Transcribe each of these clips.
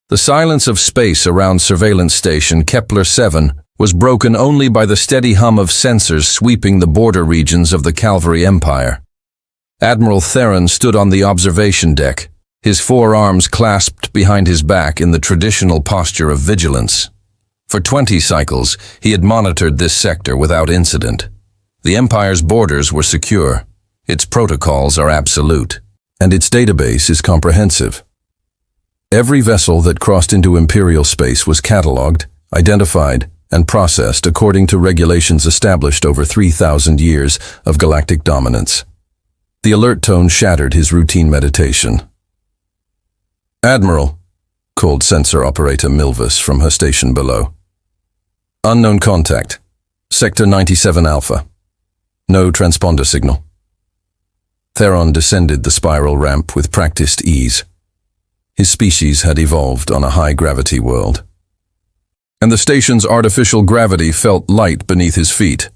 The silence of space around surveillance station Kepler-7 was broken only by the steady hum of sensors sweeping the border regions of the Calvary Empire. Admiral Theron stood on the observation deck, his forearms clasped behind his back in the traditional posture of vigilance. For 20 cycles, he had monitored this sector without incident. The Empire's borders were secure, its protocols are absolute, and its database is comprehensive. Every vessel that crossed into Imperial space was catalogued, identified, and processed according to regulations established over 3,000 years of galactic dominance. The alert tone shattered his routine meditation. "Admiral," called sensor operator Milvis from her station below. "Unknown contact. Sector 97 Alpha. No transponder signal." Theron descended the spiral ramp with practiced ease. His species had evolved on a high-gravity world, and the station's artificial gravity felt light beneath his feet.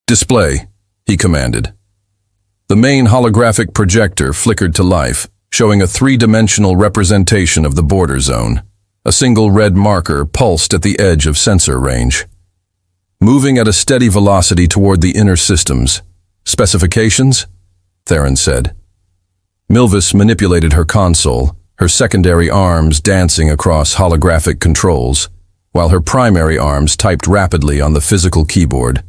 "Display," he commanded. The main holographic projector flickered to life, showing a three-dimensional representation of the border zone. A single red marker pulsed at the edge of sensor range. "Moving at a steady velocity toward the inner systems. Specifications?" Theron said. Milvis manipulated her console, her secondary arms dancing across holographic controls, while her primary arms typed rapidly on the physical keyboard.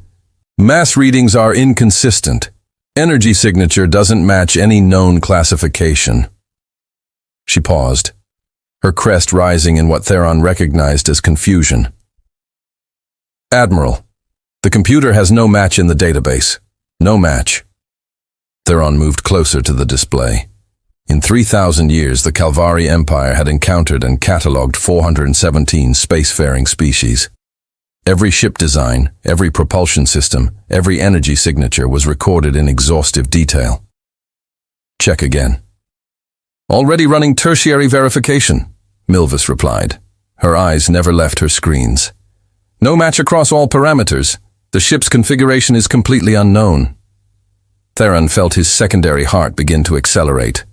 "Mass readings are inconsistent. Energy signature doesn't match any known classification." She paused, her crest rising in what Theron recognized as confusion. "Admiral, the computer has no match in the database. No match." Theron moved closer to the display. In 3,000 years, the Calvary Empire had encountered and catalogued 417 spacefaring species. Every ship design, every propulsion system, every energy signature was recorded in exhaustive detail. "Check again." "Already running tertiary verification," Milvis replied. Her eyes never left her screens. "No match across all parameters. The ship's configuration is completely unknown." Theron felt his secondary heart begin to accelerate,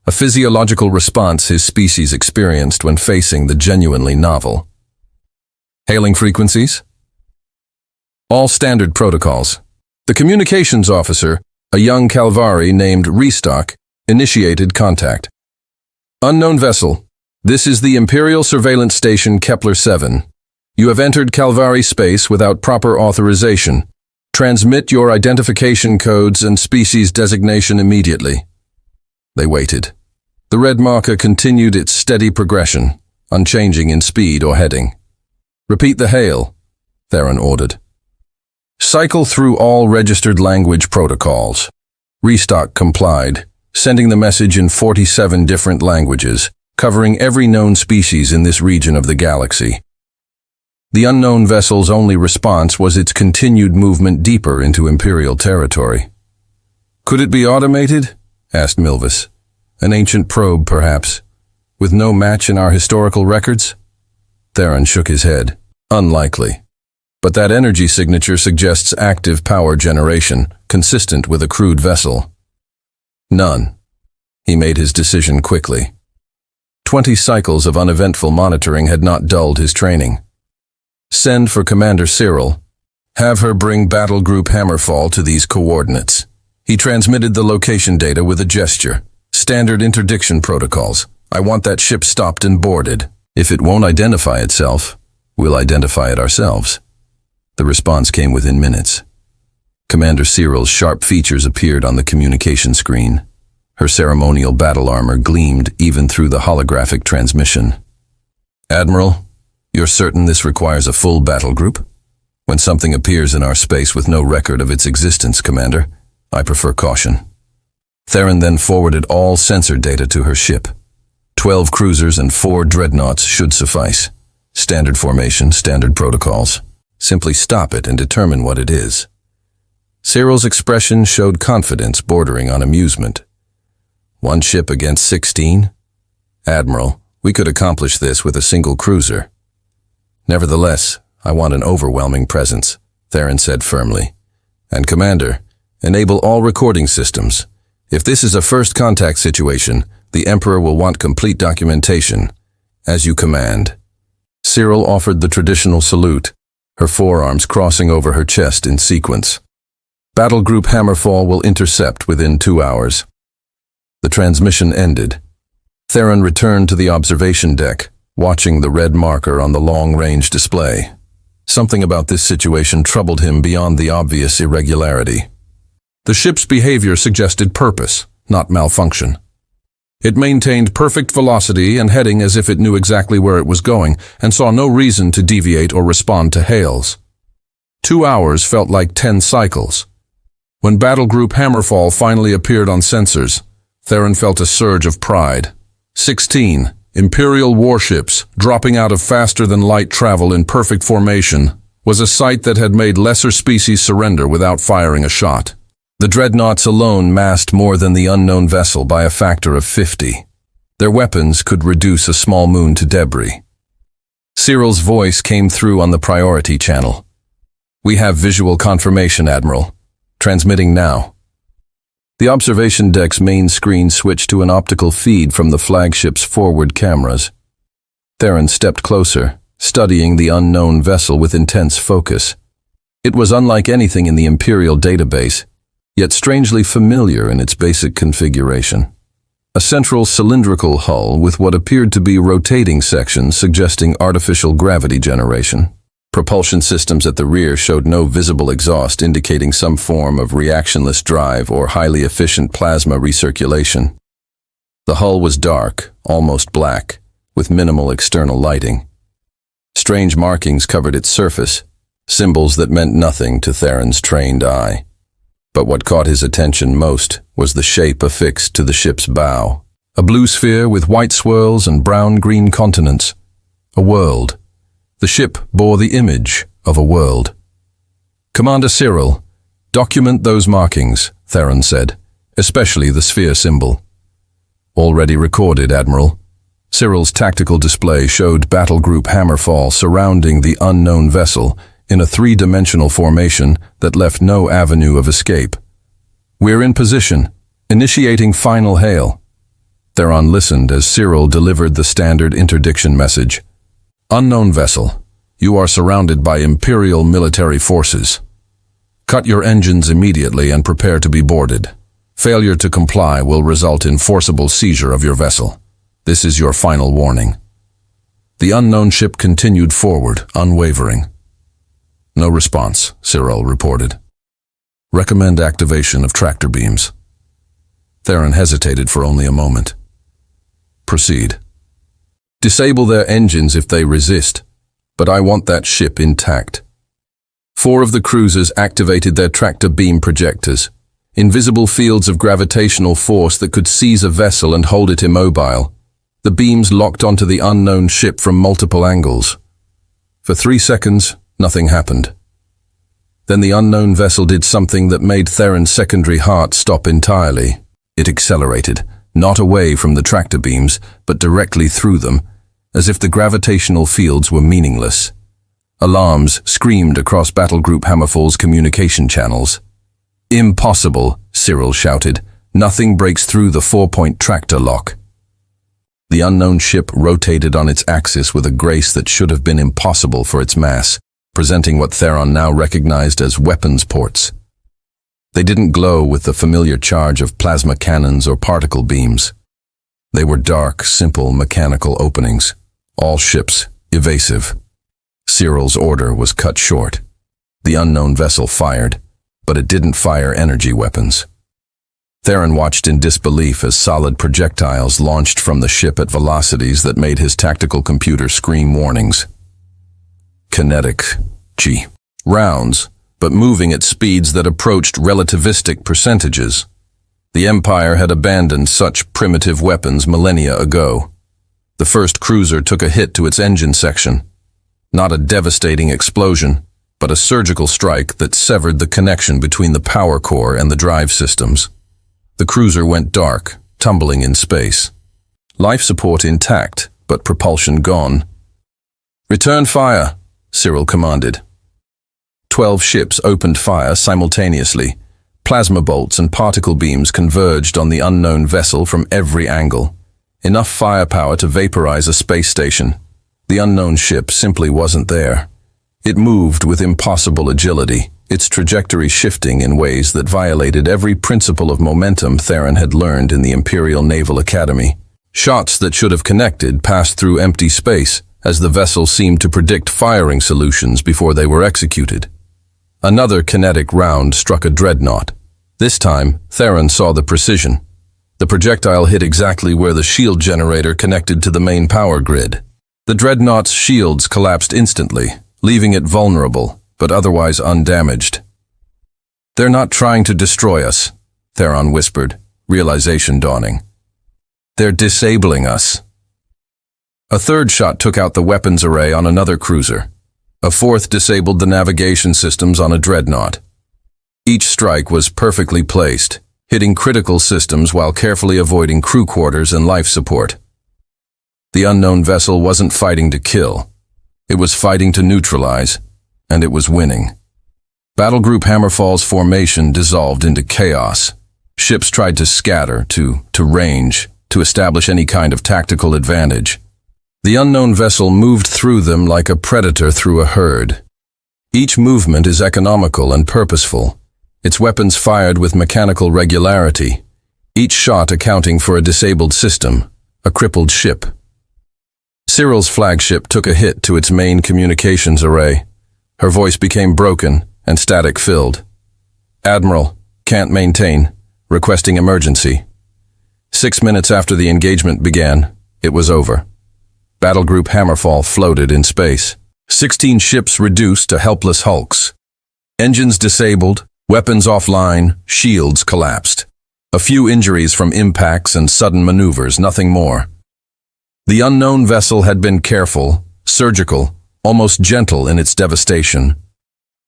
a physiological response his species experienced when facing the genuinely novel. "Hailing frequencies?" "All standard protocols." The communications officer, a young Calvari named Restock, initiated contact. "Unknown vessel. This is the Imperial surveillance station Kepler-7. You have entered Calvary space without proper authorization. Transmit your identification codes and species designation immediately." They waited. The red marker continued its steady progression, unchanging in speed or heading. "Repeat the hail," Theron ordered. "Cycle through all registered language protocols." Restock complied, sending the message in 47 different languages, covering every known species in this region of the galaxy. The unknown vessel's only response was its continued movement deeper into Imperial territory. "Could it be automated?" asked Milvis. "An ancient probe, perhaps, with no match in our historical records?" Theron shook his head. "Unlikely. But that energy signature suggests active power generation, consistent with a crewed vessel." "None." He made his decision quickly. 20 cycles of uneventful monitoring had not dulled his training. "Send for Commander Cyril. Have her bring Battle Group Hammerfall to these coordinates." He transmitted the location data with a gesture. "Standard interdiction protocols. I want that ship stopped and boarded. If it won't identify itself, we'll identify it ourselves." The response came within minutes. Commander Cyril's sharp features appeared on the communication screen. Her ceremonial battle armor gleamed even through the holographic transmission. "Admiral, you're certain this requires a full battle group? When something appears in our space with no record of its existence, Commander, I prefer caution." Theron then forwarded all sensor data to her ship. 12 cruisers and 4 dreadnoughts should suffice. Standard formation, standard protocols. Simply stop it and determine what it is. Cyril's expression showed confidence bordering on amusement. "One ship against 16? Admiral, we could accomplish this with a single cruiser." "Nevertheless, I want an overwhelming presence," Theron said firmly. "And Commander, enable all recording systems. If this is a first contact situation, the Emperor will want complete documentation. As you command. Cyril offered the traditional salute, her forearms crossing over her chest in sequence. Battle Group Hammerfall will intercept within 2 hours. The transmission ended. Theron returned to the observation deck, watching the red marker on the long-range display. Something about this situation troubled him beyond the obvious irregularity. The ship's behavior suggested purpose, not malfunction. It maintained perfect velocity and heading as if it knew exactly where it was going and saw no reason to deviate or respond to hails. 2 hours felt like 10 cycles. When Battle Group Hammerfall finally appeared on sensors, Theron felt a surge of pride. 16 Imperial warships dropping out of faster-than-light travel in perfect formation was a sight that had made lesser species surrender without firing a shot. The dreadnoughts alone massed more than the unknown vessel by a factor of 50. Their weapons could reduce a small moon to debris. Cyril's voice came through on the priority channel. "We have visual confirmation, Admiral. Transmitting now." The observation deck's main screen switched to an optical feed from the flagship's forward cameras. Theron stepped closer, studying the unknown vessel with intense focus. It was unlike anything in the Imperial database, yet strangely familiar in its basic configuration. A central cylindrical hull with what appeared to be rotating sections suggesting artificial gravity generation. Propulsion systems at the rear showed no visible exhaust, indicating some form of reactionless drive or highly efficient plasma recirculation. The hull was dark, almost black, with minimal external lighting. Strange markings covered its surface, symbols that meant nothing to Theron's trained eye. But what caught his attention most was the shape affixed to the ship's bow. A blue sphere with white swirls and brown-green continents. A world. The ship bore the image of a world. "Commander Cyril, document those markings," Theron said, "especially the sphere symbol." "Already recorded, Admiral." Cyril's tactical display showed Battle Group Hammerfall surrounding the unknown vessel in a three-dimensional formation that left no avenue of escape. "We're in position, initiating final hail." Theron listened as Cyril delivered the standard interdiction message. "Unknown vessel, you are surrounded by Imperial military forces. Cut your engines immediately and prepare to be boarded. Failure to comply will result in forcible seizure of your vessel. This is your final warning." The unknown ship continued forward, unwavering. "No response," Cyril reported. "Recommend activation of tractor beams." Theron hesitated for only a moment. "Proceed. Disable their engines if they resist, but I want that ship intact." 4 of the cruisers activated their tractor beam projectors, invisible fields of gravitational force that could seize a vessel and hold it immobile. The beams locked onto the unknown ship from multiple angles. For 3 seconds, nothing happened. Then the unknown vessel did something that made Theron's secondary heart stop entirely. It accelerated, not away from the tractor beams, but directly through them, as if the gravitational fields were meaningless. Alarms screamed across Battle Group Hammerfall's communication channels. "Impossible," Cyril shouted. "Nothing breaks through the 4-point tractor lock." The unknown ship rotated on its axis with a grace that should have been impossible for its mass, presenting what Theron now recognized as weapons ports. They didn't glow with the familiar charge of plasma cannons or particle beams. They were dark, simple mechanical openings. All ships, evasive. Cyril's order was cut short. The unknown vessel fired, but it didn't fire energy weapons. Theron watched in disbelief as solid projectiles launched from the ship at velocities that made his tactical computer scream warnings. Kinetic, rounds, but moving at speeds that approached relativistic percentages. The Empire had abandoned such primitive weapons millennia ago. The first cruiser took a hit to its engine section. Not a devastating explosion, but a surgical strike that severed the connection between the power core and the drive systems. The cruiser went dark, tumbling in space. Life support intact, but propulsion gone. "Return fire," Cyril commanded. 12 ships opened fire simultaneously. Plasma bolts and particle beams converged on the unknown vessel from every angle. enough firepower to vaporize a space station. The unknown ship simply wasn't there. It moved with impossible agility, its trajectory shifting in ways that violated every principle of momentum Theron had learned in the Imperial Naval Academy. Shots that should have connected passed through empty space, as the vessel seemed to predict firing solutions before they were executed. Another kinetic round struck a dreadnought. This time, Theron saw the precision. The projectile hit exactly where the shield generator connected to the main power grid. The dreadnought's shields collapsed instantly, leaving it vulnerable, but otherwise undamaged. "They're not trying to destroy us," Theron whispered, realization dawning. "They're disabling us." A third shot took out the weapons array on another cruiser. A fourth disabled the navigation systems on a dreadnought. Each strike was perfectly placed, hitting critical systems while carefully avoiding crew quarters and life support. The unknown vessel wasn't fighting to kill. It was fighting to neutralize, and it was winning. Battlegroup Hammerfall's formation dissolved into chaos. Ships tried to scatter, to range, to establish any kind of tactical advantage. The unknown vessel moved through them like a predator through a herd. Each movement is economical and purposeful, its weapons fired with mechanical regularity, each shot accounting for a disabled system, a crippled ship. Cyril's flagship took a hit to its main communications array. Her voice became broken and static-filled. "Admiral, can't maintain, requesting emergency." 6 minutes after the engagement began, it was over. Battlegroup Hammerfall floated in space. 16 ships reduced to helpless hulks. Engines disabled, weapons offline, shields collapsed. A few injuries from impacts and sudden maneuvers, nothing more. The unknown vessel had been careful, surgical, almost gentle in its devastation.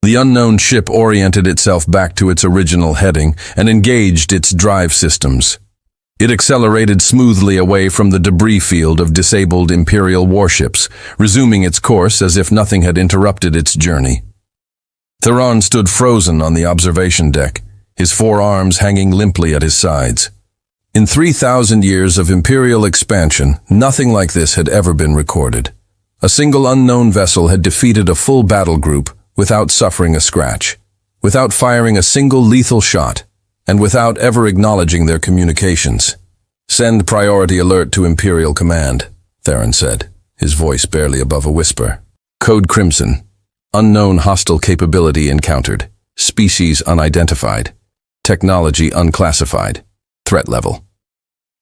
The unknown ship oriented itself back to its original heading and engaged its drive systems. It accelerated smoothly away from the debris field of disabled Imperial warships, resuming its course as if nothing had interrupted its journey. Theron stood frozen on the observation deck, his forearms hanging limply at his sides. In 3,000 years of Imperial expansion, nothing like this had ever been recorded. A single unknown vessel had defeated a full battle group without suffering a scratch, without firing a single lethal shot, and without ever acknowledging their communications. "Send priority alert to Imperial Command," Theron said, his voice barely above a whisper. "Code Crimson. Unknown hostile capability encountered. Species unidentified. Technology unclassified. Threat level."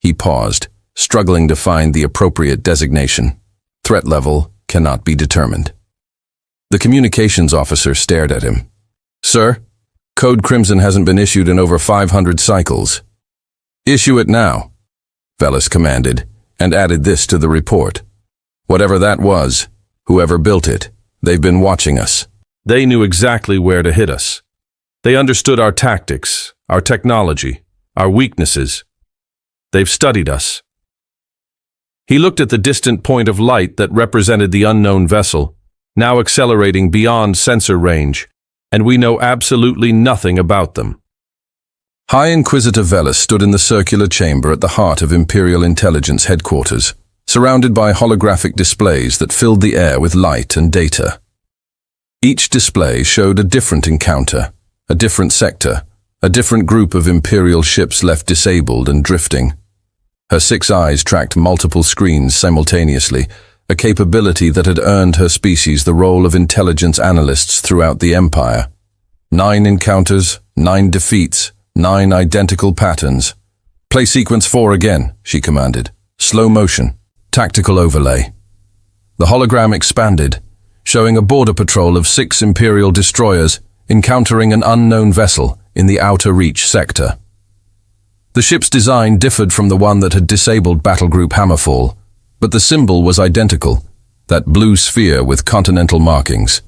He paused, struggling to find the appropriate designation. Threat level cannot be determined. The communications officer stared at him. "Sir, Code Crimson hasn't been issued in over 500 cycles." "Issue it now," Velis commanded, and added this to the report. "Whatever that was, whoever built it, they've been watching us. They knew exactly where to hit us. They understood our tactics, our technology, our weaknesses. They've studied us." He looked at the distant point of light that represented the unknown vessel, now accelerating beyond sensor range, and we know absolutely nothing about them. High Inquisitor Velis stood in the circular chamber at the heart of Imperial Intelligence Headquarters, surrounded by holographic displays that filled the air with light and data. Each display showed a different encounter, a different sector, a different group of Imperial ships left disabled and drifting. Her 6 eyes tracked multiple screens simultaneously, a capability that had earned her species the role of intelligence analysts throughout the Empire. 9 encounters, 9 defeats, 9 identical patterns. "Play sequence 4 again," she commanded. "Slow motion. Tactical overlay." The hologram expanded, showing a border patrol of 6 Imperial destroyers encountering an unknown vessel in the Outer Reach sector. The ship's design differed from the one that had disabled Battlegroup Hammerfall, but the symbol was identical, that blue sphere with continental markings.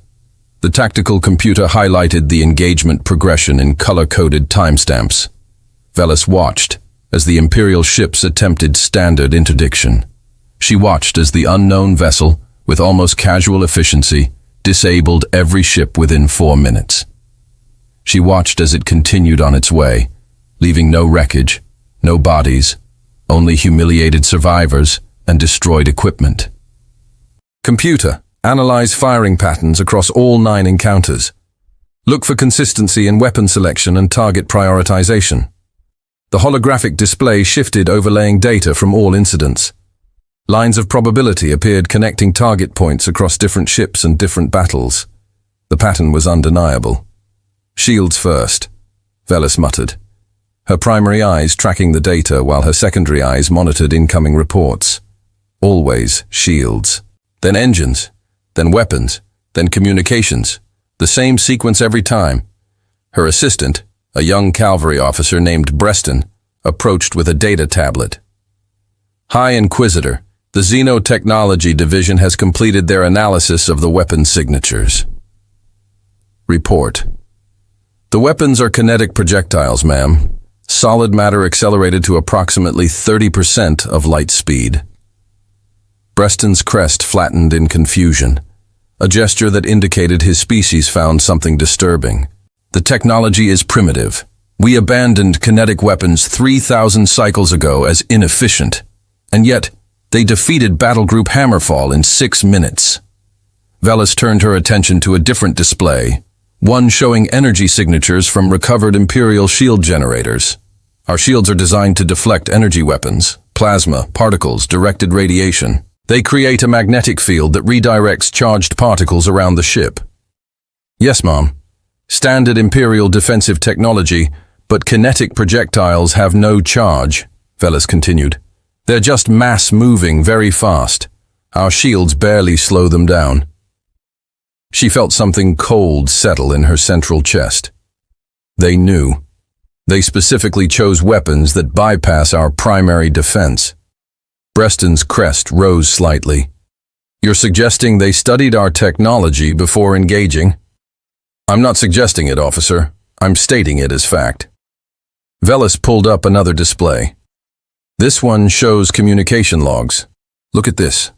The tactical computer highlighted the engagement progression in color-coded timestamps. Velis watched as the Imperial ships attempted standard interdiction. She watched as the unknown vessel, with almost casual efficiency, disabled every ship within 4 minutes. She watched as it continued on its way, leaving no wreckage, no bodies, only humiliated survivors and destroyed equipment. Computer, analyze firing patterns across all 9 encounters. Look for consistency in weapon selection and target prioritization. The holographic display shifted, overlaying data from all incidents. Lines of probability appeared, connecting target points across different ships and different battles. The pattern was undeniable. Shields first, Velis muttered, her primary eyes tracking the data while her secondary eyes monitored incoming reports. Always shields. Then engines, then weapons, then communications. The same sequence every time. Her assistant, a young cavalry officer named Breston, approached with a data tablet. High Inquisitor, the Xenotechnology Division has completed their analysis of the weapon signatures. Report. The weapons are kinetic projectiles, ma'am. Solid matter accelerated to approximately 30% of light speed. Breston's crest flattened in confusion, a gesture that indicated his species found something disturbing. The technology is primitive. We abandoned kinetic weapons 3,000 cycles ago as inefficient, and yet they defeated Battlegroup Hammerfall in 6 minutes. Velis turned her attention to a different display, one showing energy signatures from recovered Imperial shield generators. Our shields are designed to deflect energy weapons, plasma, particles, directed radiation. They create a magnetic field that redirects charged particles around the ship. Yes, Mom. Standard Imperial defensive technology, but kinetic projectiles have no charge, Velis continued. They're just mass moving very fast. Our shields barely slow them down. She felt something cold settle in her central chest. They knew. They specifically chose weapons that bypass our primary defense. Breston's crest rose slightly. You're suggesting they studied our technology before engaging? I'm not suggesting it, officer. I'm stating it as fact. Velis pulled up another display. This one shows communication logs. Look at this.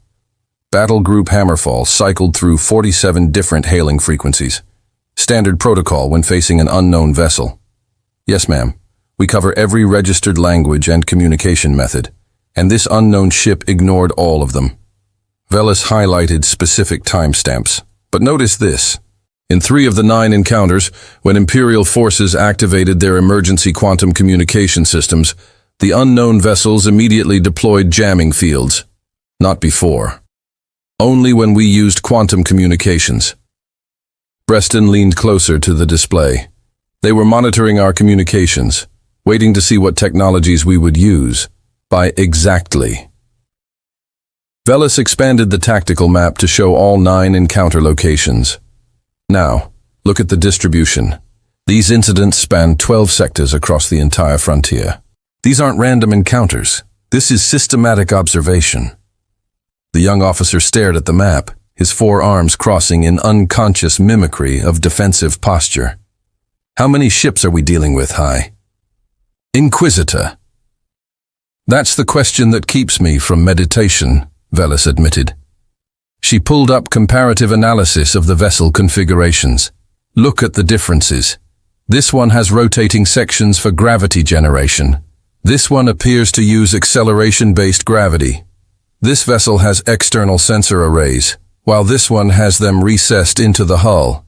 Battle Group Hammerfall cycled through 47 different hailing frequencies. Standard protocol when facing an unknown vessel. Yes, ma'am. We cover every registered language and communication method, and this unknown ship ignored all of them. Velis highlighted specific timestamps. But notice this. In 3 of the 9 encounters, when Imperial forces activated their emergency quantum communication systems, the unknown vessels immediately deployed jamming fields. Not before. Only when we used quantum communications. Breston leaned closer to the display. They were monitoring our communications, waiting to see what technologies we would use. By exactly. Velis expanded the tactical map to show all 9 encounter locations. Now, look at the distribution. These incidents span 12 sectors across the entire frontier. These aren't random encounters. This is systematic observation. The young officer stared at the map, his 4 arms crossing in unconscious mimicry of defensive posture. How many ships are we dealing with, High? Inquisitor. That's the question that keeps me from meditation, Velis admitted. She pulled up comparative analysis of the vessel configurations. Look at the differences. This one has rotating sections for gravity generation. This one appears to use acceleration-based gravity. This vessel has external sensor arrays, while this one has them recessed into the hull.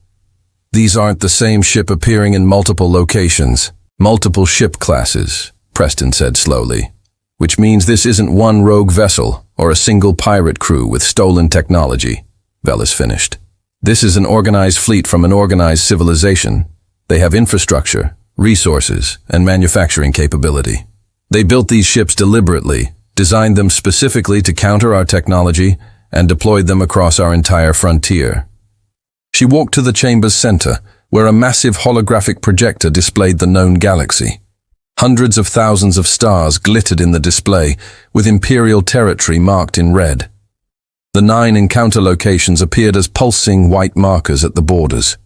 These aren't the same ship appearing in multiple locations, multiple ship classes, Preston said slowly. Which means this isn't one rogue vessel or a single pirate crew with stolen technology, Velis finished. This is an organized fleet from an organized civilization. They have infrastructure, resources, and manufacturing capability. They built these ships deliberately, designed them specifically to counter our technology, and deployed them across our entire frontier. She walked to the chamber's center, where a massive holographic projector displayed the known galaxy. Hundreds of thousands of stars glittered in the display, with Imperial territory marked in red. The 9 encounter locations appeared as pulsing white markers at the borders.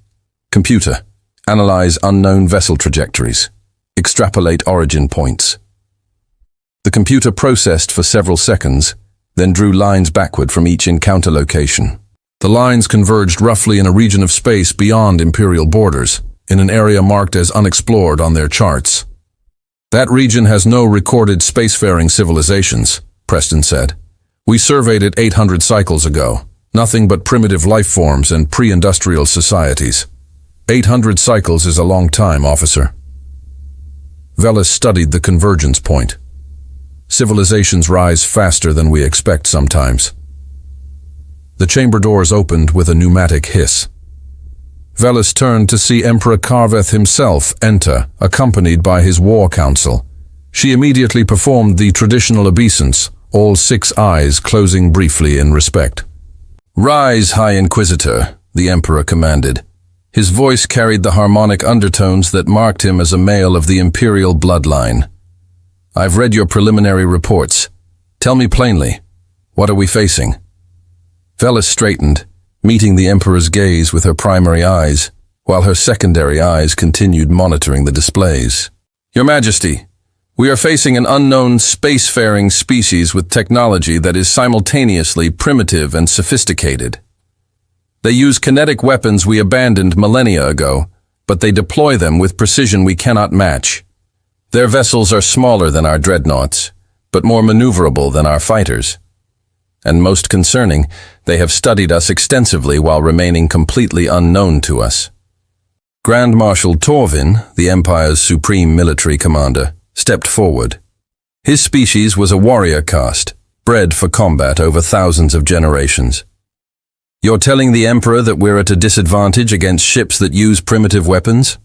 Computer, analyze unknown vessel trajectories. Extrapolate origin points. The computer processed for several seconds, then drew lines backward from each encounter location. The lines converged roughly in a region of space beyond Imperial borders, in an area marked as unexplored on their charts. That region has no recorded spacefaring civilizations, Preston said. We surveyed it 800 cycles ago. Nothing but primitive life forms and pre-industrial societies. 800 cycles is a long time, officer. Velis studied the convergence point. Civilizations rise faster than we expect sometimes. The chamber doors opened with a pneumatic hiss. Velis turned to see Emperor Karveth himself enter, accompanied by his war council. She immediately performed the traditional obeisance, all 6 eyes closing briefly in respect. "Rise, High Inquisitor," the Emperor commanded. His voice carried the harmonic undertones that marked him as a male of the Imperial bloodline. "I've read your preliminary reports. Tell me plainly, what are we facing?" Velis straightened, meeting the Emperor's gaze with her primary eyes, while her secondary eyes continued monitoring the displays. "Your Majesty, we are facing an unknown spacefaring species with technology that is simultaneously primitive and sophisticated. They use kinetic weapons we abandoned millennia ago, but they deploy them with precision we cannot match. Their vessels are smaller than our dreadnoughts, but more maneuverable than our fighters. And most concerning, they have studied us extensively while remaining completely unknown to us." Grand Marshal Torvin, the Empire's supreme military commander, stepped forward. His species was a warrior caste, bred for combat over thousands of generations. "You're telling the Emperor that we're at a disadvantage against ships that use primitive weapons?"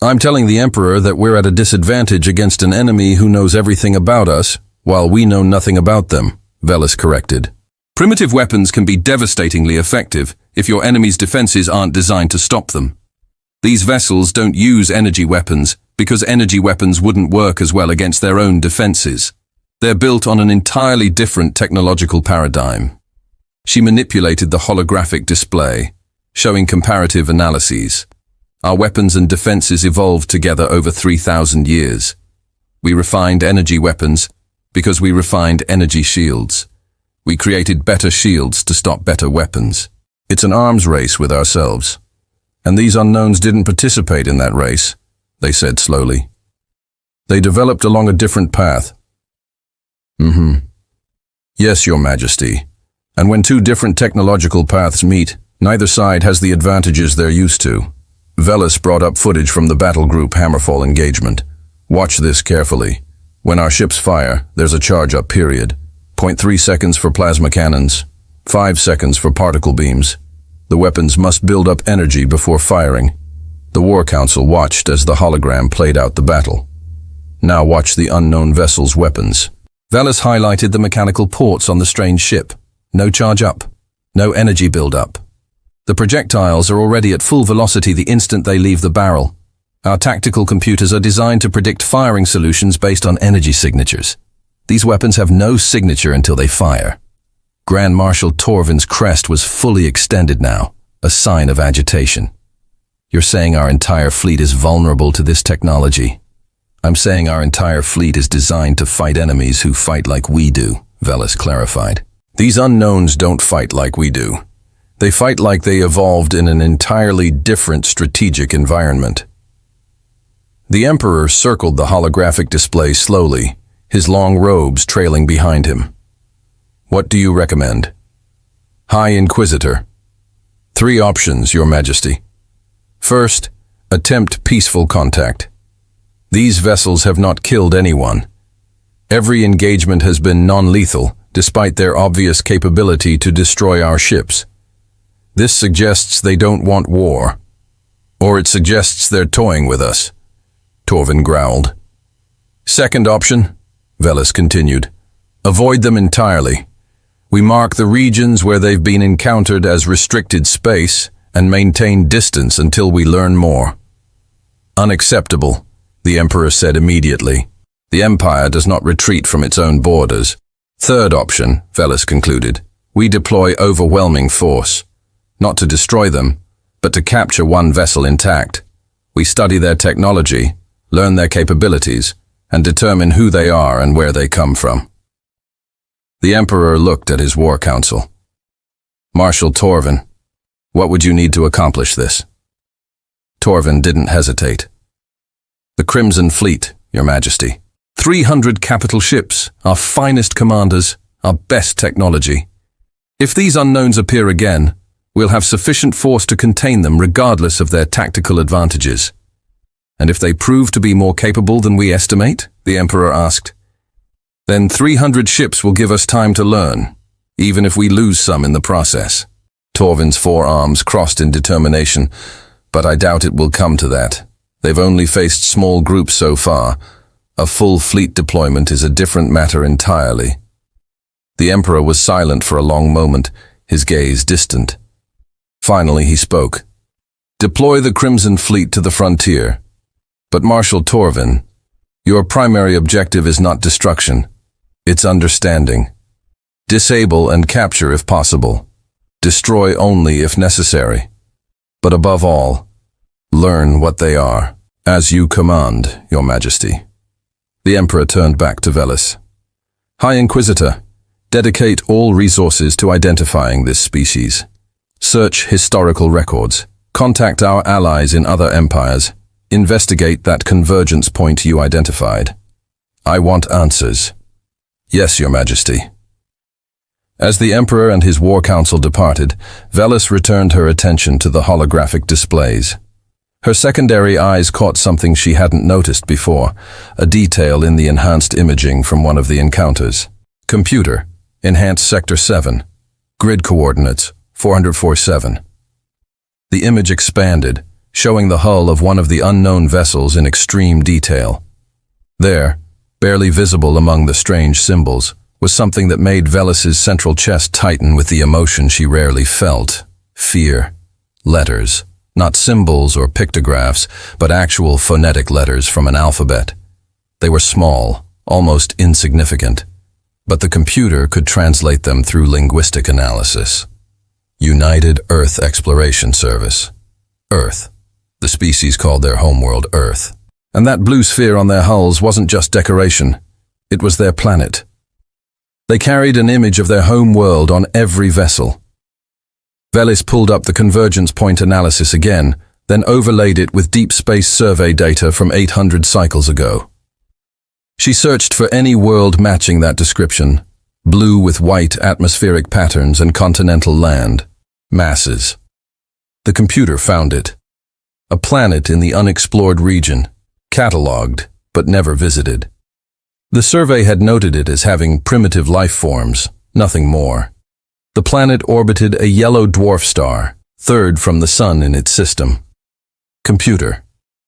"I'm telling the Emperor that we're at a disadvantage against an enemy who knows everything about us, while we know nothing about them," Velis corrected. "Primitive weapons can be devastatingly effective if your enemy's defenses aren't designed to stop them. These vessels don't use energy weapons because energy weapons wouldn't work as well against their own defenses. They're built on an entirely different technological paradigm." She manipulated the holographic display, showing comparative analyses. "Our weapons and defenses evolved together over 3,000 years. We refined energy weapons because we refined energy shields. We created better shields to stop better weapons. It's an arms race with ourselves. And these unknowns didn't participate in that race," they said slowly. "They developed along a different path." "Yes, Your Majesty. And when 2 different technological paths meet, neither side has the advantages they're used to." Velis brought up footage from the battle group Hammerfall engagement. "Watch this carefully. When our ships fire, there's a charge-up period. 0.3 seconds for plasma cannons, 5 seconds for particle beams. The weapons must build up energy before firing." The War Council watched as the hologram played out the battle. "Now watch the unknown vessel's weapons." Velis highlighted the mechanical ports on the strange ship. No charge-up, no energy build-up. The projectiles are already at full velocity the instant they leave the barrel. Our tactical computers are designed to predict firing solutions based on energy signatures. These weapons have no signature until they fire. Grand Marshal Torvin's crest was fully extended now, a sign of agitation. "You're saying our entire fleet is vulnerable to this technology?" "I'm saying our entire fleet is designed to fight enemies who fight like we do," Velis clarified. "These unknowns don't fight like we do. They fight like they evolved in an entirely different strategic environment." The Emperor circled the holographic display slowly, his long robes trailing behind him. "What do you recommend?" "High Inquisitor." "3 options, Your Majesty. First, attempt peaceful contact. These vessels have not killed anyone. Every engagement has been non-lethal, despite their obvious capability to destroy our ships. This suggests they don't want war. Or it suggests they're toying with us," Torvin growled. "Second option," Velis continued, "avoid them entirely. We mark the regions where they've been encountered as restricted space and maintain distance until we learn more." "Unacceptable," the Emperor said immediately. "The Empire does not retreat from its own borders." "Third option," Velis concluded, "we deploy overwhelming force. Not to destroy them, but to capture one vessel intact. We study their technology, learn their capabilities, and determine who they are and where they come from." The Emperor looked at his war council. "Marshal Torvin, what would you need to accomplish this?" Torvin didn't hesitate. "The Crimson Fleet, Your Majesty. 300 capital ships, our finest commanders, our best technology. If these unknowns appear again, we'll have sufficient force to contain them regardless of their tactical advantages. And if they prove to be more capable than we estimate, the Emperor asked, then 300 ships will give us time to learn, even if we lose some in the process. Torvin's forearms crossed in determination, but I doubt it will come to that. They've only faced small groups so far. A full fleet deployment is a different matter entirely. The Emperor was silent for a long moment, his gaze distant. Finally he spoke. Deploy the Crimson Fleet to the frontier. But Marshal Torvin, your primary objective is not destruction. It's understanding. Disable and capture if possible. Destroy only if necessary. But above all, learn what they are. As you command, Your Majesty. The Emperor turned back to Velis. High Inquisitor, dedicate all resources to identifying this species. Search historical records. Contact our allies in other empires. Investigate that convergence point you identified. I want answers. Yes, Your Majesty. As the Emperor and his war council departed, Velis returned her attention to the holographic displays. Her secondary eyes caught something she hadn't noticed before, a detail in the enhanced imaging from one of the encounters. Computer, enhance Sector 7. Grid coordinates, 447. The image expanded, showing the hull of one of the unknown vessels in extreme detail. There, barely visible among the strange symbols, was something that made Velis's central chest tighten with the emotion she rarely felt. Fear. Letters. Not symbols or pictographs, but actual phonetic letters from an alphabet. They were small, almost insignificant, but the computer could translate them through linguistic analysis. United Earth Exploration Service. Earth. The species called their homeworld Earth. And that blue sphere on their hulls wasn't just decoration. It was their planet. They carried an image of their home world on every vessel. Velis pulled up the convergence point analysis again, then overlaid it with deep space survey data from 800 cycles ago. She searched for any world matching that description, blue with white atmospheric patterns and continental land, masses. The computer found it. A planet in the unexplored region, catalogued but never visited. The survey had noted it as having primitive life forms, nothing more. The planet orbited a yellow dwarf star, third from the sun in its system. Computer,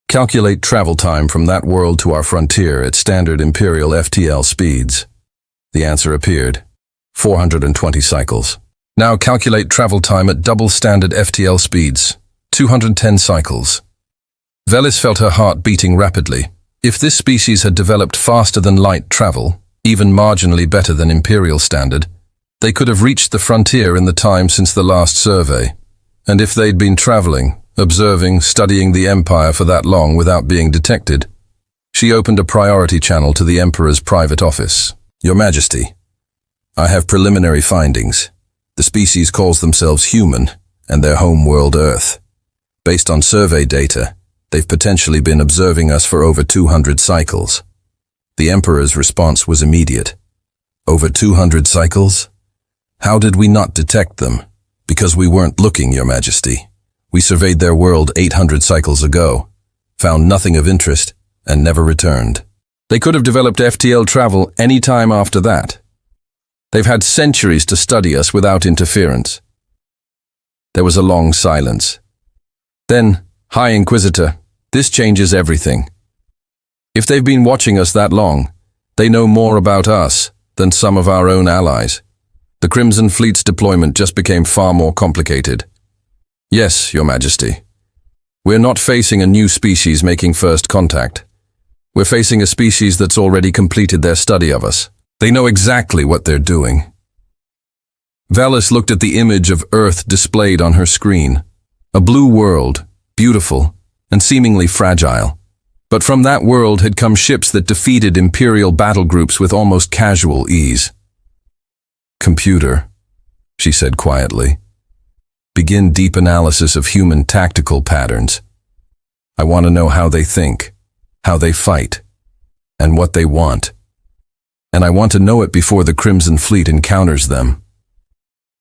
calculate travel time from that world to our frontier at standard Imperial FTL speeds. The answer appeared, 420 cycles. Now calculate travel time at double standard FTL speeds, 210 cycles. Velis felt her heart beating rapidly. If this species had developed faster than light travel, even marginally better than Imperial standard, they could have reached the frontier in the time since the last survey. And if they'd been traveling, observing, studying the Empire for that long without being detected, she opened a priority channel to the Emperor's private office. Your Majesty, I have preliminary findings. The species calls themselves human, and their home world Earth. Based on survey data, they've potentially been observing us for over 200 cycles. The Emperor's response was immediate. Over 200 cycles? How did we not detect them? Because we weren't looking, Your Majesty. We surveyed their world 800 cycles ago, found nothing of interest, and never returned. They could have developed FTL travel any time after that. They've had centuries to study us without interference. There was a long silence. Then, High Inquisitor, this changes everything. If they've been watching us that long, they know more about us than some of our own allies. The Crimson Fleet's deployment just became far more complicated. Yes, Your Majesty. We're not facing a new species making first contact. We're facing a species that's already completed their study of us. They know exactly what they're doing. Velis looked at the image of Earth displayed on her screen. A blue world, beautiful, and seemingly fragile. But from that world had come ships that defeated Imperial battle groups with almost casual ease. Computer, she said quietly, begin deep analysis of human tactical patterns. I want to know how they think, how they fight, and what they want. And I want to know it before the Crimson Fleet encounters them."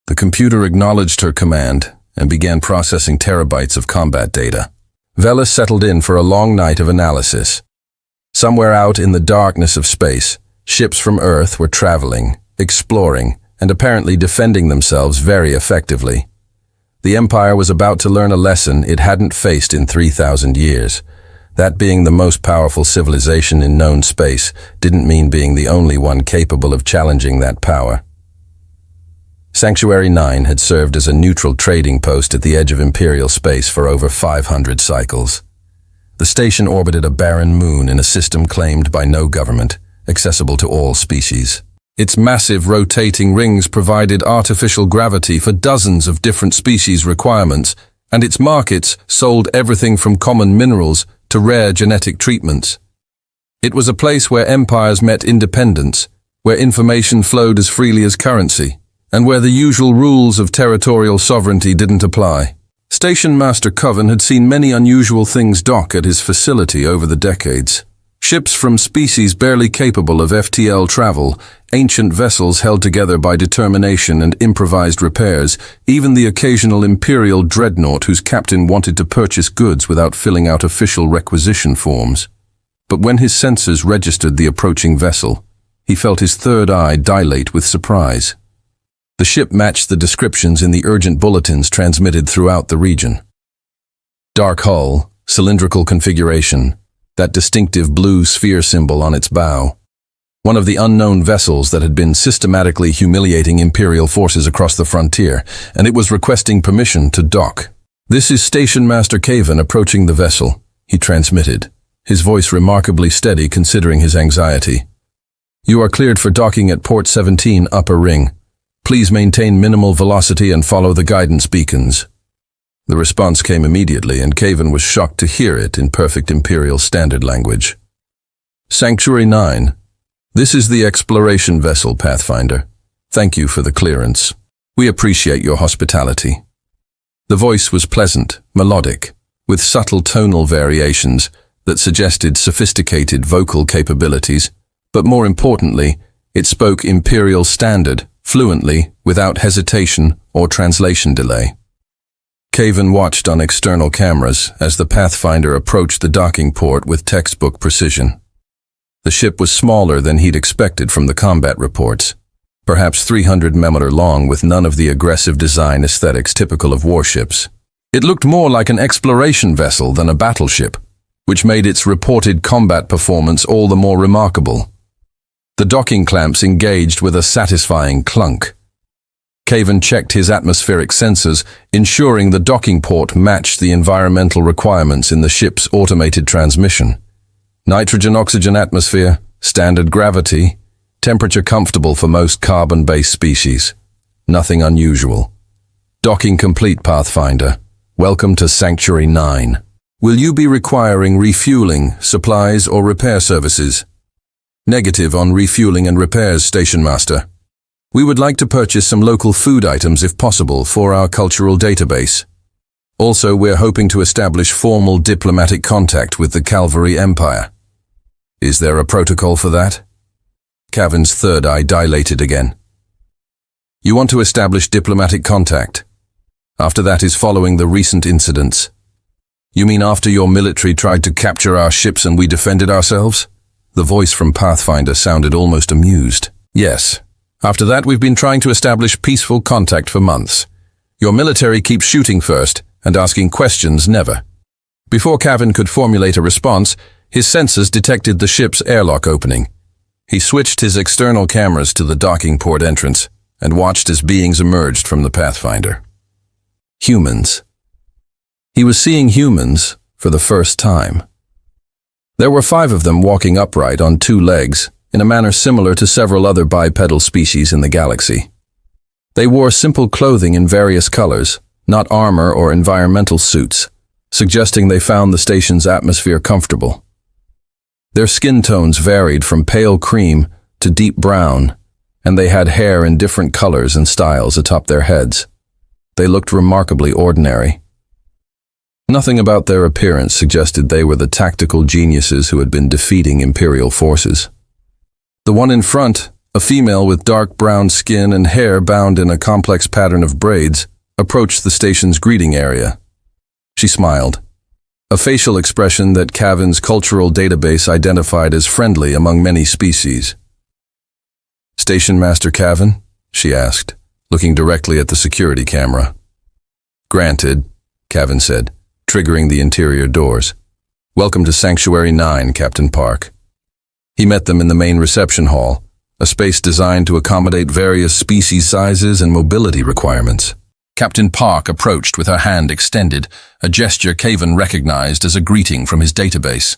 The computer acknowledged her command and began processing terabytes of combat data. Velis settled in for a long night of analysis. Somewhere out in the darkness of space, ships from Earth were traveling, exploring, and apparently defending themselves very effectively. The Empire was about to learn a lesson it hadn't faced in 3,000 years. That being the most powerful civilization in known space didn't mean being the only one capable of challenging that power. Sanctuary 9 had served as a neutral trading post at the edge of Imperial space for over 500 cycles. The station orbited a barren moon in a system claimed by no government, accessible to all species. Its massive rotating rings provided artificial gravity for dozens of different species requirements, and its markets sold everything from common minerals to rare genetic treatments. It was a place where empires met independence, where information flowed as freely as currency, and where the usual rules of territorial sovereignty didn't apply. Station Master Coven had seen many unusual things dock at his facility over the decades. Ships from species barely capable of FTL travel, ancient vessels held together by determination and improvised repairs, even the occasional Imperial dreadnought whose captain wanted to purchase goods without filling out official requisition forms. But when his sensors registered the approaching vessel, he felt his third eye dilate with surprise. The ship matched the descriptions in the urgent bulletins transmitted throughout the region. Dark hull, cylindrical configuration, that distinctive blue sphere symbol on its bow. One of the unknown vessels that had been systematically humiliating Imperial forces across the frontier, and it was requesting permission to dock. "This is Station Master Caven approaching the vessel," he transmitted, his voice remarkably steady considering his anxiety. "You are cleared for docking at Port 17 Upper Ring. Please maintain minimal velocity and follow the guidance beacons." The response came immediately, and Caven was shocked to hear it in perfect Imperial standard language. "Sanctuary 9. This is the exploration vessel, Pathfinder. Thank you for the clearance. We appreciate your hospitality." The voice was pleasant, melodic, with subtle tonal variations that suggested sophisticated vocal capabilities, but more importantly, it spoke Imperial standard, fluently, without hesitation or translation delay. Caven watched on external cameras as the Pathfinder approached the docking port with textbook precision. The ship was smaller than he'd expected from the combat reports, perhaps 300 mm long with none of the aggressive design aesthetics typical of warships. It looked more like an exploration vessel than a battleship, which made its reported combat performance all the more remarkable. The docking clamps engaged with a satisfying clunk. Caven checked his atmospheric sensors, ensuring the docking port matched the environmental requirements in the ship's automated transmission. Nitrogen-oxygen atmosphere, standard gravity, temperature comfortable for most carbon-based species. Nothing unusual. Docking complete, Pathfinder. Welcome to Sanctuary 9. Will you be requiring refueling, supplies, or repair services? Negative on refueling and repairs, Station Master. We would like to purchase some local food items if possible for our cultural database. Also, we're hoping to establish formal diplomatic contact with the Galactic Empire. Is there a protocol for that? Caven's third eye dilated again. You want to establish diplomatic contact? After that is following the recent incidents. You mean after your military tried to capture our ships and we defended ourselves? The voice from Pathfinder sounded almost amused. Yes. After that, we've been trying to establish peaceful contact for months. Your military keeps shooting first and asking questions never. Before Caven could formulate a response, his sensors detected the ship's airlock opening. He switched his external cameras to the docking port entrance and watched as beings emerged from the Pathfinder. Humans. He was seeing humans for the first time. There were 5 of them walking upright on 2 legs, in a manner similar to several other bipedal species in the galaxy. They wore simple clothing in various colors, not armor or environmental suits, suggesting they found the station's atmosphere comfortable. Their skin tones varied from pale cream to deep brown, and they had hair in different colors and styles atop their heads. They looked remarkably ordinary. Nothing about their appearance suggested they were the tactical geniuses who had been defeating Imperial forces. The one in front, a female with dark brown skin and hair bound in a complex pattern of braids, approached the station's greeting area. She smiled, a facial expression that Cavan's cultural database identified as friendly among many species. "Station Master Cavan?" she asked, looking directly at the security camera. "Granted," Cavan said, triggering the interior doors. "Welcome to Sanctuary 9, Captain Park." He met them in the main reception hall, a space designed to accommodate various species sizes and mobility requirements. Captain Park approached with her hand extended, a gesture Cavan recognized as a greeting from his database.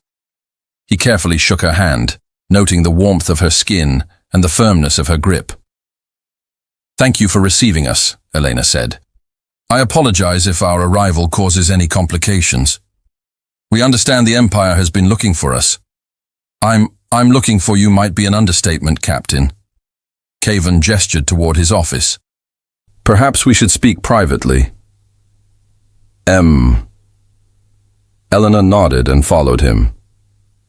He carefully shook her hand, noting the warmth of her skin and the firmness of her grip. "Thank you for receiving us," Elena said. "I apologize if our arrival causes any complications. We understand the Empire has been looking for us." I'm looking for you might be an understatement, Captain." Cavan gestured toward his office. "Perhaps we should speak privately." Elena nodded and followed him,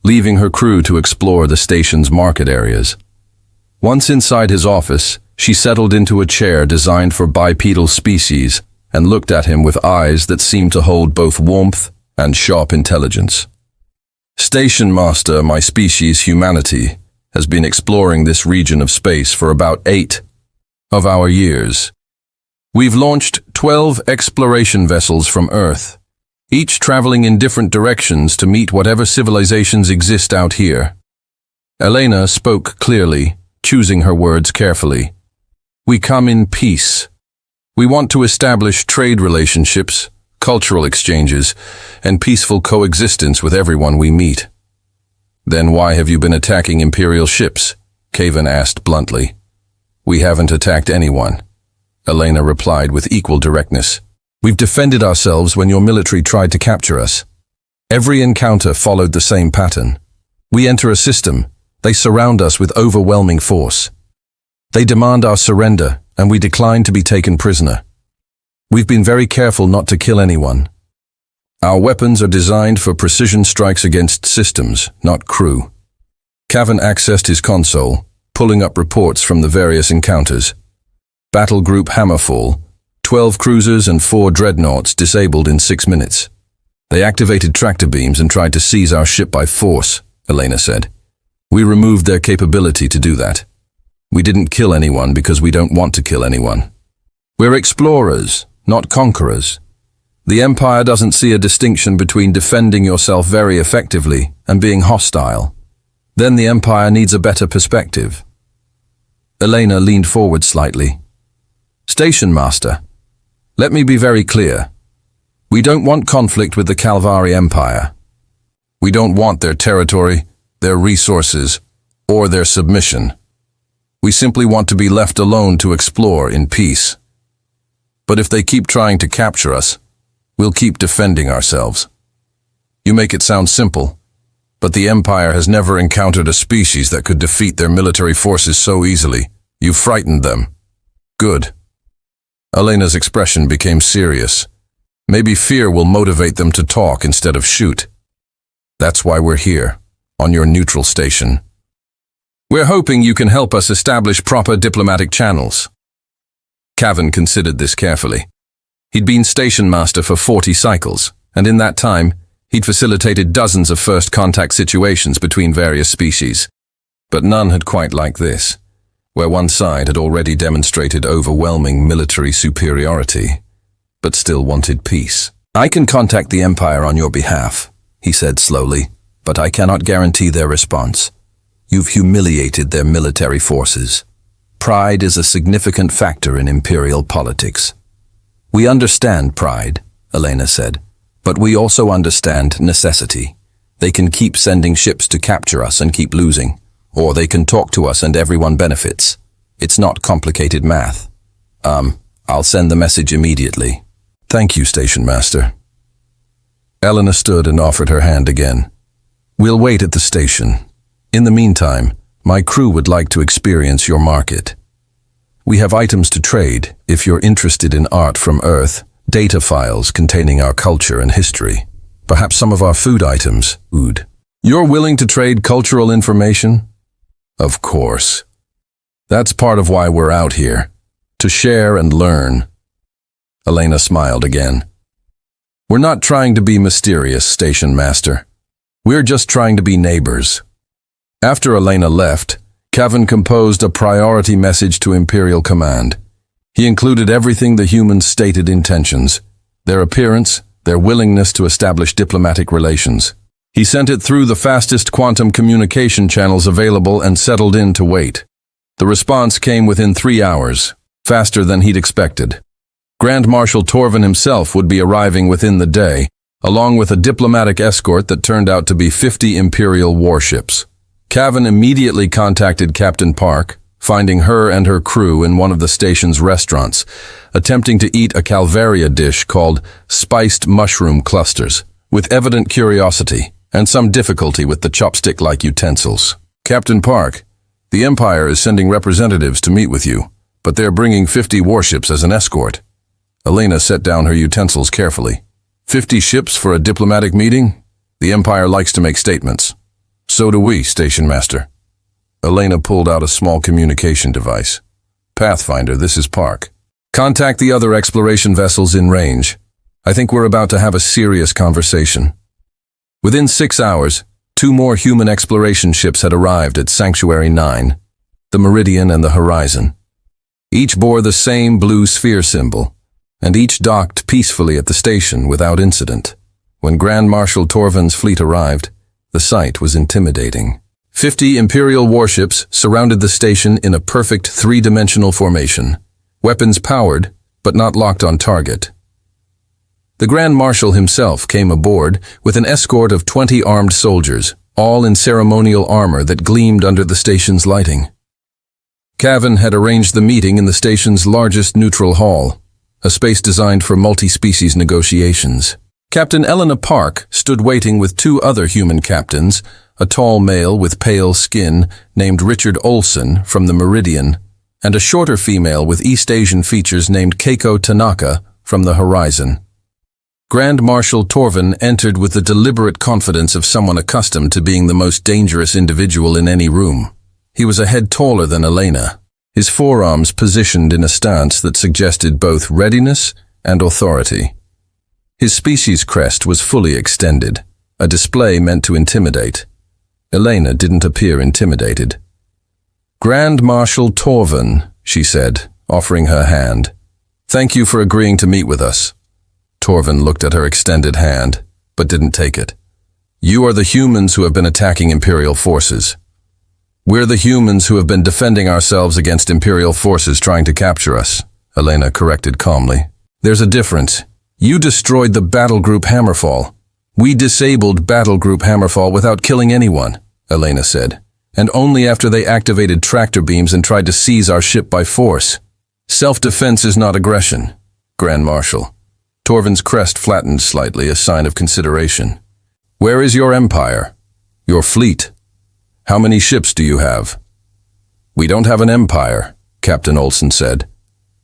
leaving her crew to explore the station's market areas. Once inside his office, she settled into a chair designed for bipedal species and looked at him with eyes that seemed to hold both warmth and sharp intelligence. "Station Master, my species, humanity, has been exploring this region of space for about 8 of our years. We've launched 12 exploration vessels from Earth, each traveling in different directions to meet whatever civilizations exist out here." Elena spoke clearly, choosing her words carefully. "We come in peace. We want to establish trade relationships, cultural exchanges, and peaceful coexistence with everyone we meet." "Then why have you been attacking Imperial ships?" Cavan asked bluntly. "We haven't attacked anyone," Elena replied with equal directness. "We've defended ourselves when your military tried to capture us. Every encounter followed the same pattern. We enter a system, they surround us with overwhelming force. They demand our surrender, and we decline to be taken prisoner. We've been very careful not to kill anyone. Our weapons are designed for precision strikes against systems, not crew." Cavan accessed his console, pulling up reports from the various encounters. Battle Group Hammerfall, 12 cruisers and 4 dreadnoughts disabled in 6 minutes. "They activated tractor beams and tried to seize our ship by force," Elena said. "We removed their capability to do that. We didn't kill anyone because we don't want to kill anyone. We're explorers, not conquerors. The Empire doesn't see a distinction between defending yourself very effectively and being hostile. Then the Empire needs a better perspective." Elena leaned forward slightly. "Station Master, let me be very clear. We don't want conflict with the Calvari Empire. We don't want their territory, their resources, or their submission. We simply want to be left alone to explore in peace. But if they keep trying to capture us, we'll keep defending ourselves." "You make it sound simple, but the Empire has never encountered a species that could defeat their military forces so easily. You've frightened them." "Good." Elena's expression became serious. "Maybe fear will motivate them to talk instead of shoot. That's why we're here, on your neutral station. We're hoping you can help us establish proper diplomatic channels." Cavan considered this carefully. He'd been station master for 40 cycles, and in that time, he'd facilitated dozens of first contact situations between various species. But none had quite like this, where one side had already demonstrated overwhelming military superiority, but still wanted peace. "I can contact the Empire on your behalf," he said slowly, "but I cannot guarantee their response. You've humiliated their military forces. Pride is a significant factor in Imperial politics." "We understand pride," Elena said, "but we also understand necessity. They can keep sending ships to capture us and keep losing, or they can talk to us and everyone benefits. It's not complicated math. I'll send the message immediately." "Thank you, Station Master." Elena stood and offered her hand again. "We'll wait at the station. In the meantime, my crew would like to experience your market. We have items to trade if you're interested in art from Earth, Data files containing our culture and history. Perhaps some of our food items. Food. You're willing to trade cultural information? Of course. That's part of why we're out here. To share and learn. Elena smiled again. We're not trying to be mysterious, Station Master. We're just trying to be neighbors. After Elena left, Cavan composed a priority message to Imperial Command. He included everything the humans' stated intentions, their appearance, their willingness to establish diplomatic relations. He sent it through the fastest quantum communication channels available and settled in to wait. The response came within 3 hours, faster than he'd expected. Grand Marshal Torvin himself would be arriving within the day, along with a diplomatic escort that turned out to be 50 Imperial warships. Cavan immediately contacted Captain Park, finding her and her crew in one of the station's restaurants, attempting to eat a Calvaria dish called spiced mushroom clusters, with evident curiosity and some difficulty with the chopstick-like utensils. Captain Park, the Empire is sending representatives to meet with you, but they're bringing 50 warships as an escort. Elena set down her utensils carefully. 50 ships for a diplomatic meeting? The Empire likes to make statements. So do we, Station Master. Elena pulled out a small communication device. Pathfinder, this is Park. Contact the other exploration vessels in range. I think we're about to have a serious conversation. Within 6 hours, 2 more human exploration ships had arrived at Sanctuary 9, the Meridian and the Horizon. Each bore the same blue sphere symbol, and each docked peacefully at the station without incident. When Grand Marshal Torvin's fleet arrived, the sight was intimidating. 50 Imperial warships surrounded the station in a perfect 3-dimensional formation, weapons powered, but not locked on target. The Grand Marshal himself came aboard with an escort of 20 armed soldiers, all in ceremonial armor that gleamed under the station's lighting. Cavan had arranged the meeting in the station's largest neutral hall, a space designed for multi-species negotiations. Captain Elena Park stood waiting with 2 other human captains, a tall male with pale skin named Richard Olson from the Meridian, and a shorter female with East Asian features named Keiko Tanaka from the Horizon. Grand Marshal Torvin entered with the deliberate confidence of someone accustomed to being the most dangerous individual in any room. He was a head taller than Elena, his forearms positioned in a stance that suggested both readiness and authority. His species crest was fully extended, a display meant to intimidate. Elena didn't appear intimidated. Grand Marshal Torvin, she said, offering her hand. Thank you for agreeing to meet with us. Torvin looked at her extended hand, but didn't take it. You are the humans who have been attacking Imperial forces. We're the humans who have been defending ourselves against Imperial forces trying to capture us, Elena corrected calmly. There's a difference. You destroyed the battle group Hammerfall. We disabled battle group Hammerfall without killing anyone, Elena said, and only after they activated tractor beams and tried to seize our ship by force. Self-defense is not aggression, Grand Marshal. Torvin's crest flattened slightly, a sign of consideration. Where is your empire? Your fleet? How many ships do you have? We don't have an empire, Captain Olson said.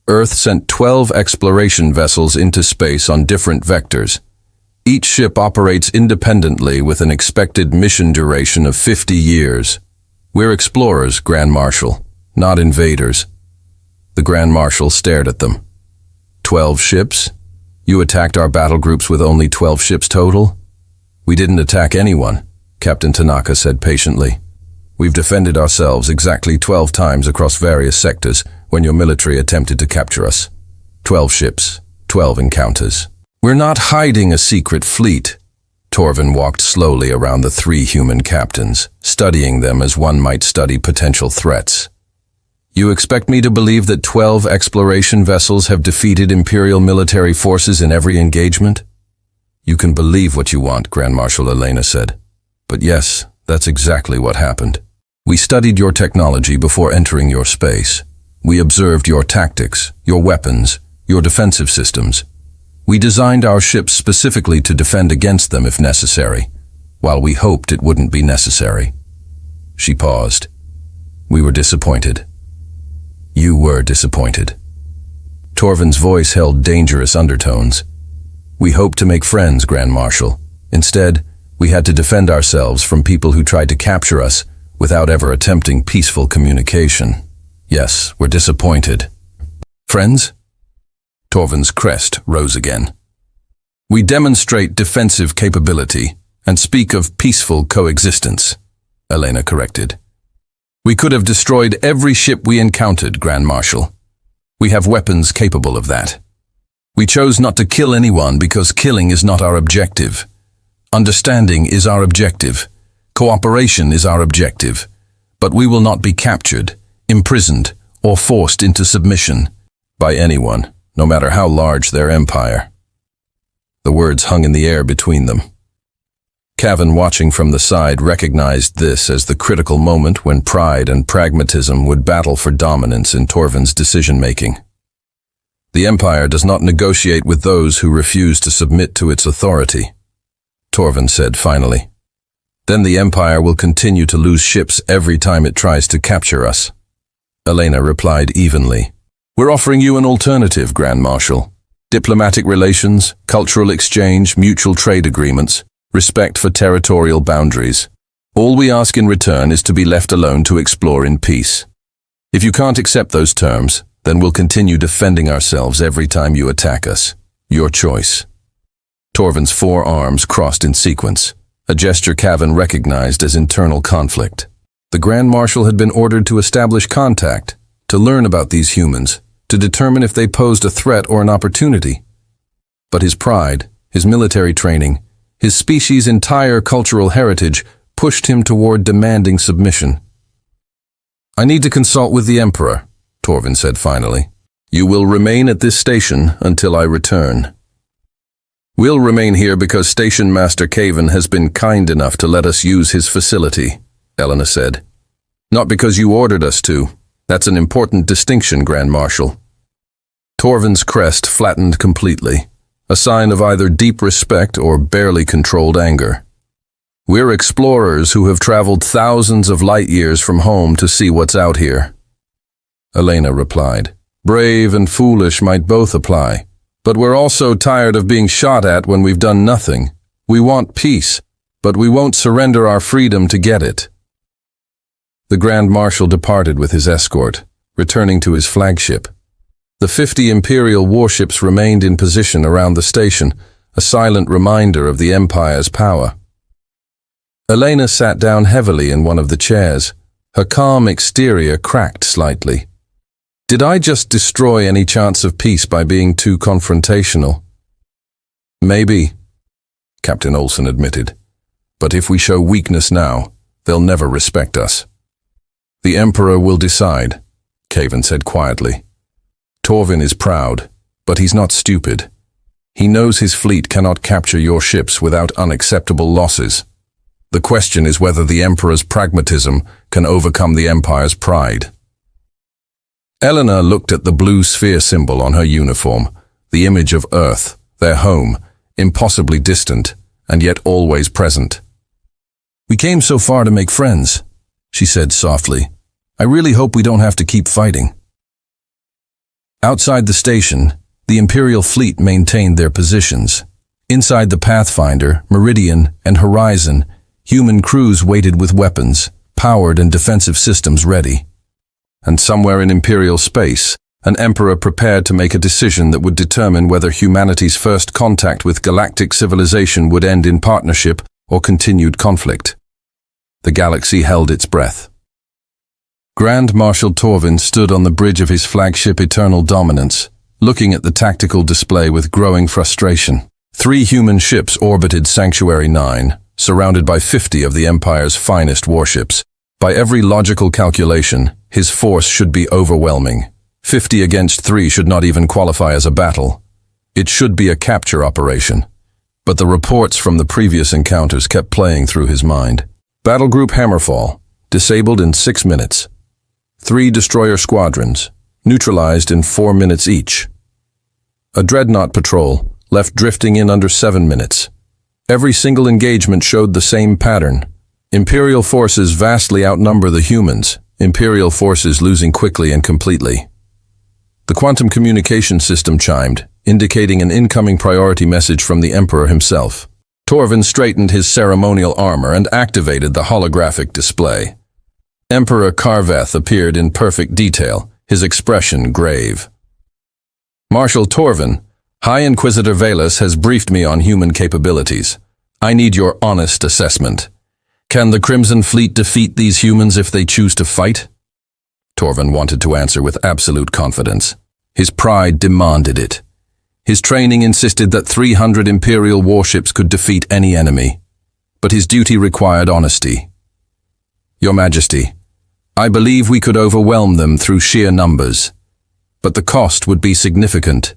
Earth sent 12 exploration vessels into space on different vectors. Each ship operates independently with an expected mission duration of 50 years. We're explorers, Grand Marshal, not invaders. The Grand Marshal stared at them. 12 ships? You attacked our battle groups with only 12 ships total? We didn't attack anyone, Captain Tanaka said patiently. We've defended ourselves exactly 12 times across various sectors when your military attempted to capture us. 12 ships, 12 encounters. We're not hiding a secret fleet. Torvin walked slowly around the 3 human captains, studying them as one might study potential threats. You expect me to believe that 12 exploration vessels have defeated Imperial military forces in every engagement? You can believe what you want, Grand Marshal Elena said. But yes, that's exactly what happened. We studied your technology before entering your space. We observed your tactics, your weapons, your defensive systems. We designed our ships specifically to defend against them if necessary, while we hoped it wouldn't be necessary. She paused. We were disappointed. You were disappointed. Torvin's voice held dangerous undertones. We hoped to make friends, Grand Marshal. Instead, we had to defend ourselves from people who tried to capture us without ever attempting peaceful communication. Yes, we're disappointed. Friends? Torvin's crest rose again. We demonstrate defensive capability and speak of peaceful coexistence, Elena corrected. We could have destroyed every ship we encountered, Grand Marshal. We have weapons capable of that. We chose not to kill anyone because killing is not our objective. Understanding is our objective. Cooperation is our objective. But we will not be captured, imprisoned, or forced into submission by anyone, no matter how large their empire. The words hung in the air between them. Cavan, watching from the side, recognized this as the critical moment when pride and pragmatism would battle for dominance in Torvin's decision-making. The Empire does not negotiate with those who refuse to submit to its authority, Torvin said finally. Then the Empire will continue to lose ships every time it tries to capture us. Elena replied evenly. We're offering you an alternative, Grand Marshal. Diplomatic relations, cultural exchange, mutual trade agreements, respect for territorial boundaries. All we ask in return is to be left alone to explore in peace. If you can't accept those terms, then we'll continue defending ourselves every time you attack us. Your choice. Torvin's four arms crossed in sequence, a gesture Cavan recognized as internal conflict. The Grand Marshal had been ordered to establish contact, to learn about these humans, to determine if they posed a threat or an opportunity. But his pride, his military training, his species' entire cultural heritage pushed him toward demanding submission. I need to consult with the Emperor, Torvin said finally. You will remain at this station until I return. We'll remain here because Station Master Cavan has been kind enough to let us use his facility, Elena said. Not because you ordered us to. That's an important distinction, Grand Marshal. Torvin's crest flattened completely, a sign of either deep respect or barely controlled anger. We're explorers who have traveled thousands of light years from home to see what's out here. Elena replied. Brave and foolish might both apply, but we're also tired of being shot at when we've done nothing. We want peace, but we won't surrender our freedom to get it. The Grand Marshal departed with his escort, returning to his flagship. The 50 Imperial warships remained in position around the station, a silent reminder of the Empire's power. Elena sat down heavily in one of the chairs. Her calm exterior cracked slightly. Did I just destroy any chance of peace by being too confrontational? Maybe, Captain Olsen admitted. But if we show weakness now, they'll never respect us. The Emperor will decide, Cavan said quietly. Torvin is proud, but he's not stupid. He knows his fleet cannot capture your ships without unacceptable losses. The question is whether the Emperor's pragmatism can overcome the Empire's pride. Elena looked at the blue sphere symbol on her uniform, the image of Earth, their home, impossibly distant, and yet always present. We came so far to make friends, she said softly. I really hope we don't have to keep fighting. Outside the station, the Imperial fleet maintained their positions. Inside the Pathfinder, Meridian, and Horizon, human crews waited with weapons, powered and defensive systems ready. And somewhere in Imperial space, an Emperor prepared to make a decision that would determine whether humanity's first contact with galactic civilization would end in partnership or continued conflict. The galaxy held its breath. Grand Marshal Torvin stood on the bridge of his flagship Eternal Dominance, looking at the tactical display with growing frustration. 3 human ships orbited Sanctuary 9, surrounded by 50 of the Empire's finest warships. By every logical calculation, his force should be overwhelming. 50 against 3 should not even qualify as a battle. It should be a capture operation. But the reports from the previous encounters kept playing through his mind. Battle Group Hammerfall, disabled in 6 minutes. 3 destroyer squadrons, neutralized in 4 minutes each. A dreadnought patrol, left drifting in under 7 minutes. Every single engagement showed the same pattern. Imperial forces vastly outnumber the humans, Imperial forces losing quickly and completely. The quantum communication system chimed, indicating an incoming priority message from the Emperor himself. Torvin straightened his ceremonial armor and activated the holographic display. Emperor Karveth appeared in perfect detail, his expression grave. Marshal Torvin, High Inquisitor Valus has briefed me on human capabilities. I need your honest assessment. Can the Crimson Fleet defeat these humans if they choose to fight? Torvin wanted to answer with absolute confidence. His pride demanded it. His training insisted that 300 Imperial warships could defeat any enemy. But his duty required honesty. Your Majesty, I believe we could overwhelm them through sheer numbers. But the cost would be significant.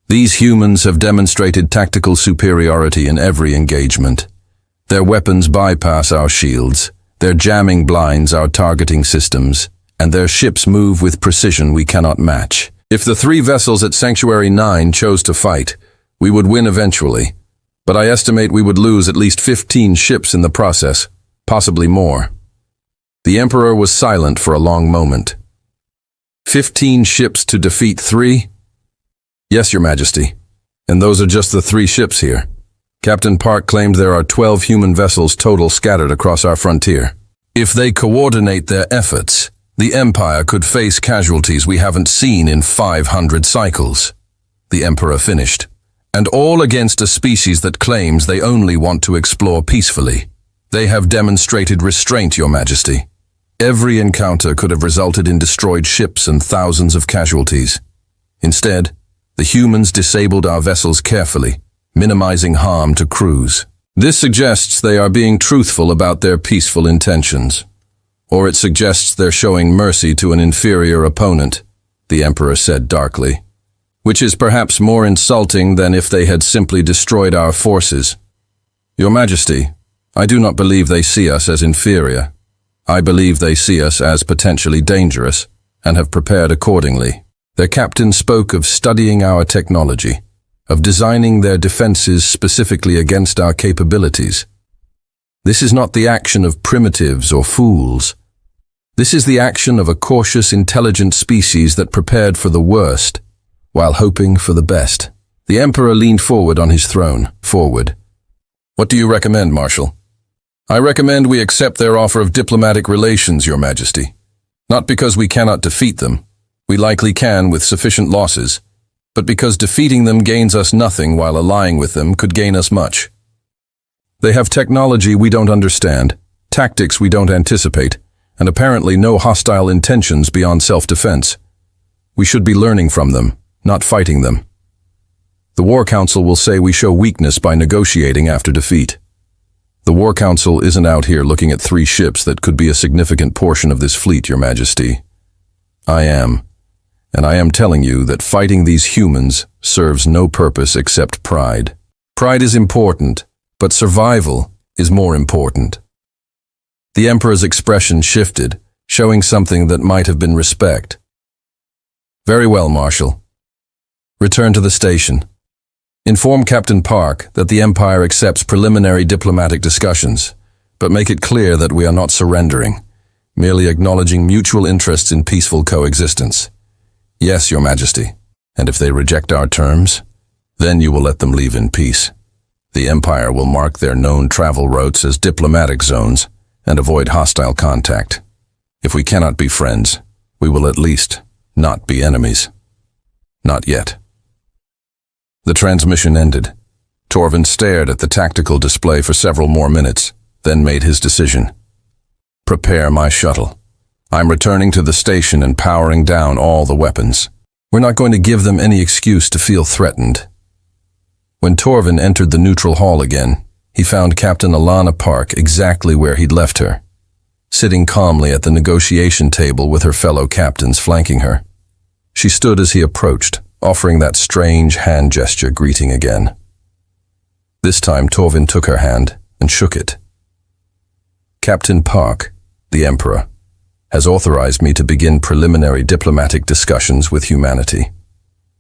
These humans have demonstrated tactical superiority in every engagement. Their weapons bypass our shields, their jamming blinds our targeting systems, and their ships move with precision we cannot match. If the 3 vessels at Sanctuary 9 chose to fight, we would win eventually, but I estimate we would lose at least 15 ships in the process, possibly more. The Emperor was silent for a long moment. 15 ships to defeat 3? Yes, Your Majesty, and those are just the 3 ships here. Captain Park claimed there are 12 human vessels total scattered across our frontier. If they coordinate their efforts, the Empire could face casualties we haven't seen in 500 cycles. The Emperor finished. And all against a species that claims they only want to explore peacefully. They have demonstrated restraint, Your Majesty. Every encounter could have resulted in destroyed ships and thousands of casualties. Instead, the humans disabled our vessels carefully, minimizing harm to crews. This suggests they are being truthful about their peaceful intentions. Or it suggests they're showing mercy to an inferior opponent, the Emperor said darkly, which is perhaps more insulting than if they had simply destroyed our forces. Your Majesty, I do not believe they see us as inferior. I believe they see us as potentially dangerous and have prepared accordingly. Their captain spoke of studying our technology, of designing their defenses specifically against our capabilities. This is not the action of primitives or fools. This is the action of a cautious, intelligent species that prepared for the worst, while hoping for the best. The Emperor leaned forward on his throne, forward. What do you recommend, Marshal? I recommend we accept their offer of diplomatic relations, Your Majesty. Not because we cannot defeat them. We likely can with sufficient losses, but because defeating them gains us nothing while allying with them could gain us much. They have technology we don't understand, tactics we don't anticipate, and apparently no hostile intentions beyond self-defense. We should be learning from them, not fighting them. The War Council will say we show weakness by negotiating after defeat. The War Council isn't out here looking at 3 ships that could be a significant portion of this fleet, Your Majesty. I am. And I am telling you that fighting these humans serves no purpose except pride. Pride is important, but survival is more important. The Emperor's expression shifted, showing something that might have been respect. Very well, Marshal. Return to the station. Inform Captain Park that the Empire accepts preliminary diplomatic discussions, but make it clear that we are not surrendering, merely acknowledging mutual interests in peaceful coexistence. Yes, Your Majesty. And if they reject our terms, then you will let them leave in peace. The Empire will mark their known travel routes as diplomatic zones and avoid hostile contact. If we cannot be friends, we will at least not be enemies. Not yet. The transmission ended. Torvin stared at the tactical display for several more minutes, then made his decision. Prepare my shuttle. I'm returning to the station and powering down all the weapons. We're not going to give them any excuse to feel threatened. When Torvin entered the neutral hall again, he found Captain Alana Park exactly where he'd left her, sitting calmly at the negotiation table with her fellow captains flanking her. She stood as he approached, offering that strange hand gesture greeting again. This time Torvin took her hand and shook it. Captain Park, the Emperor, has authorized me to begin preliminary diplomatic discussions with humanity.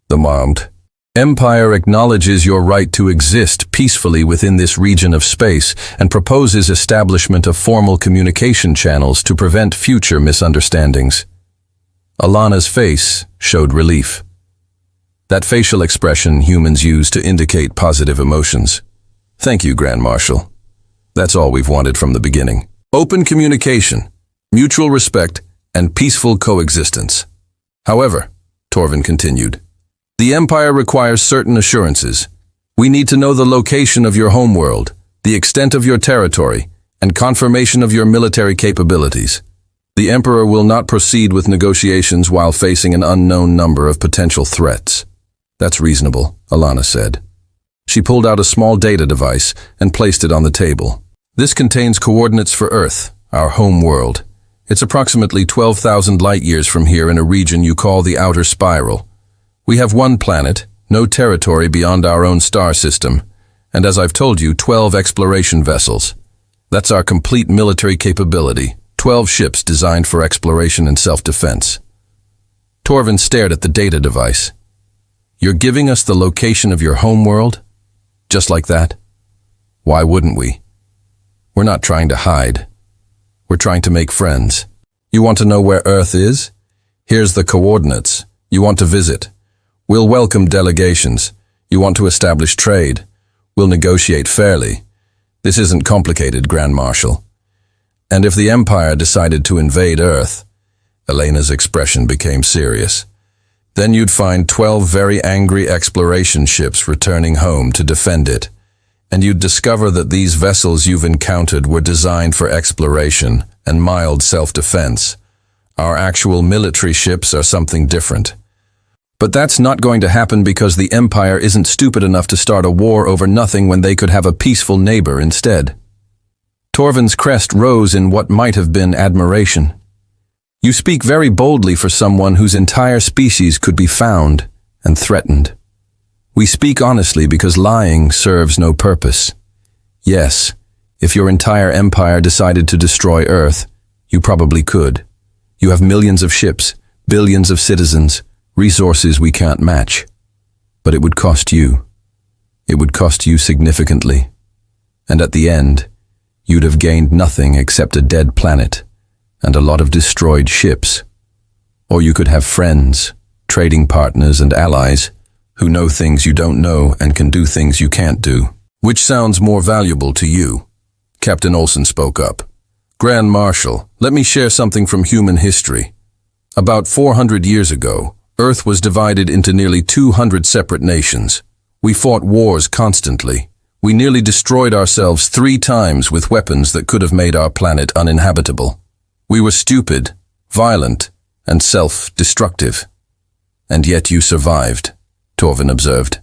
The Mount Empire acknowledges your right to exist peacefully within this region of space and proposes establishment of formal communication channels to prevent future misunderstandings. Alana's face showed relief. That facial expression humans use to indicate positive emotions. Thank you, Grand Marshal. That's all we've wanted from the beginning. Open communication, mutual respect, and peaceful coexistence. However, Torvin continued, the Empire requires certain assurances. We need to know the location of your homeworld, the extent of your territory, and confirmation of your military capabilities. The Emperor will not proceed with negotiations while facing an unknown number of potential threats. That's reasonable, Alana said. She pulled out a small data device and placed it on the table. This contains coordinates for Earth, our home world. It's approximately 12,000 light-years from here in a region you call the Outer Spiral. We have one planet, no territory beyond our own star system, and as I've told you, 12 exploration vessels. That's our complete military capability, 12 ships designed for exploration and self-defense. Torvin stared at the data device. You're giving us the location of your homeworld? Just like that? Why wouldn't we? We're not trying to hide. We're trying to make friends. You want to know where Earth is? Here's the coordinates. You want to visit. We'll welcome delegations. You want to establish trade. We'll negotiate fairly. This isn't complicated, Grand Marshal. And if the Empire decided to invade Earth, Elena's expression became serious. Then you'd find 12 very angry exploration ships returning home to defend it. And you'd discover that these vessels you've encountered were designed for exploration and mild self-defense. Our actual military ships are something different. But that's not going to happen because the Empire isn't stupid enough to start a war over nothing when they could have a peaceful neighbor instead. Torvin's crest rose in what might have been admiration. You speak very boldly for someone whose entire species could be found and threatened. We speak honestly because lying serves no purpose. Yes, if your entire empire decided to destroy Earth, you probably could. You have millions of ships, billions of citizens, resources we can't match. But it would cost you. It would cost you significantly. And at the end, you'd have gained nothing except a dead planet and a lot of destroyed ships. Or you could have friends, trading partners and allies who know things you don't know and can do things you can't do. Which sounds more valuable to you? Captain Olson spoke up. Grand Marshal, let me share something from human history. About 400 years ago, Earth was divided into nearly 200 separate nations. We fought wars constantly. We nearly destroyed ourselves 3 times with weapons that could have made our planet uninhabitable. We were stupid, violent, and self-destructive. And yet you survived, Torvin observed.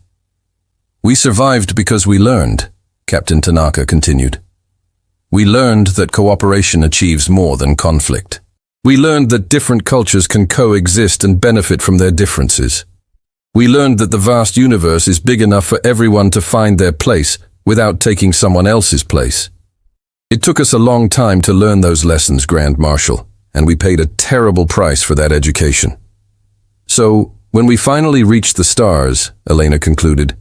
We survived because we learned, Captain Tanaka continued. We learned that cooperation achieves more than conflict. We learned that different cultures can coexist and benefit from their differences. We learned that the vast universe is big enough for everyone to find their place without taking someone else's place. It took us a long time to learn those lessons, Grand Marshal, and we paid a terrible price for that education. So, when we finally reached the stars, Elena concluded,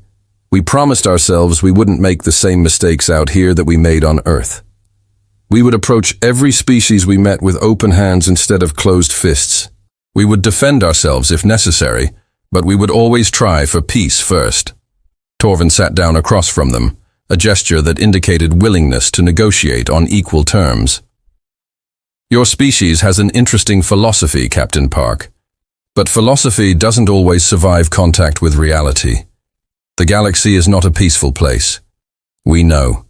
we promised ourselves we wouldn't make the same mistakes out here that we made on Earth. We would approach every species we met with open hands instead of closed fists. We would defend ourselves if necessary, but we would always try for peace first. Torvin sat down across from them, a gesture that indicated willingness to negotiate on equal terms. Your species has an interesting philosophy, Captain Park. But philosophy doesn't always survive contact with reality. The galaxy is not a peaceful place. We know.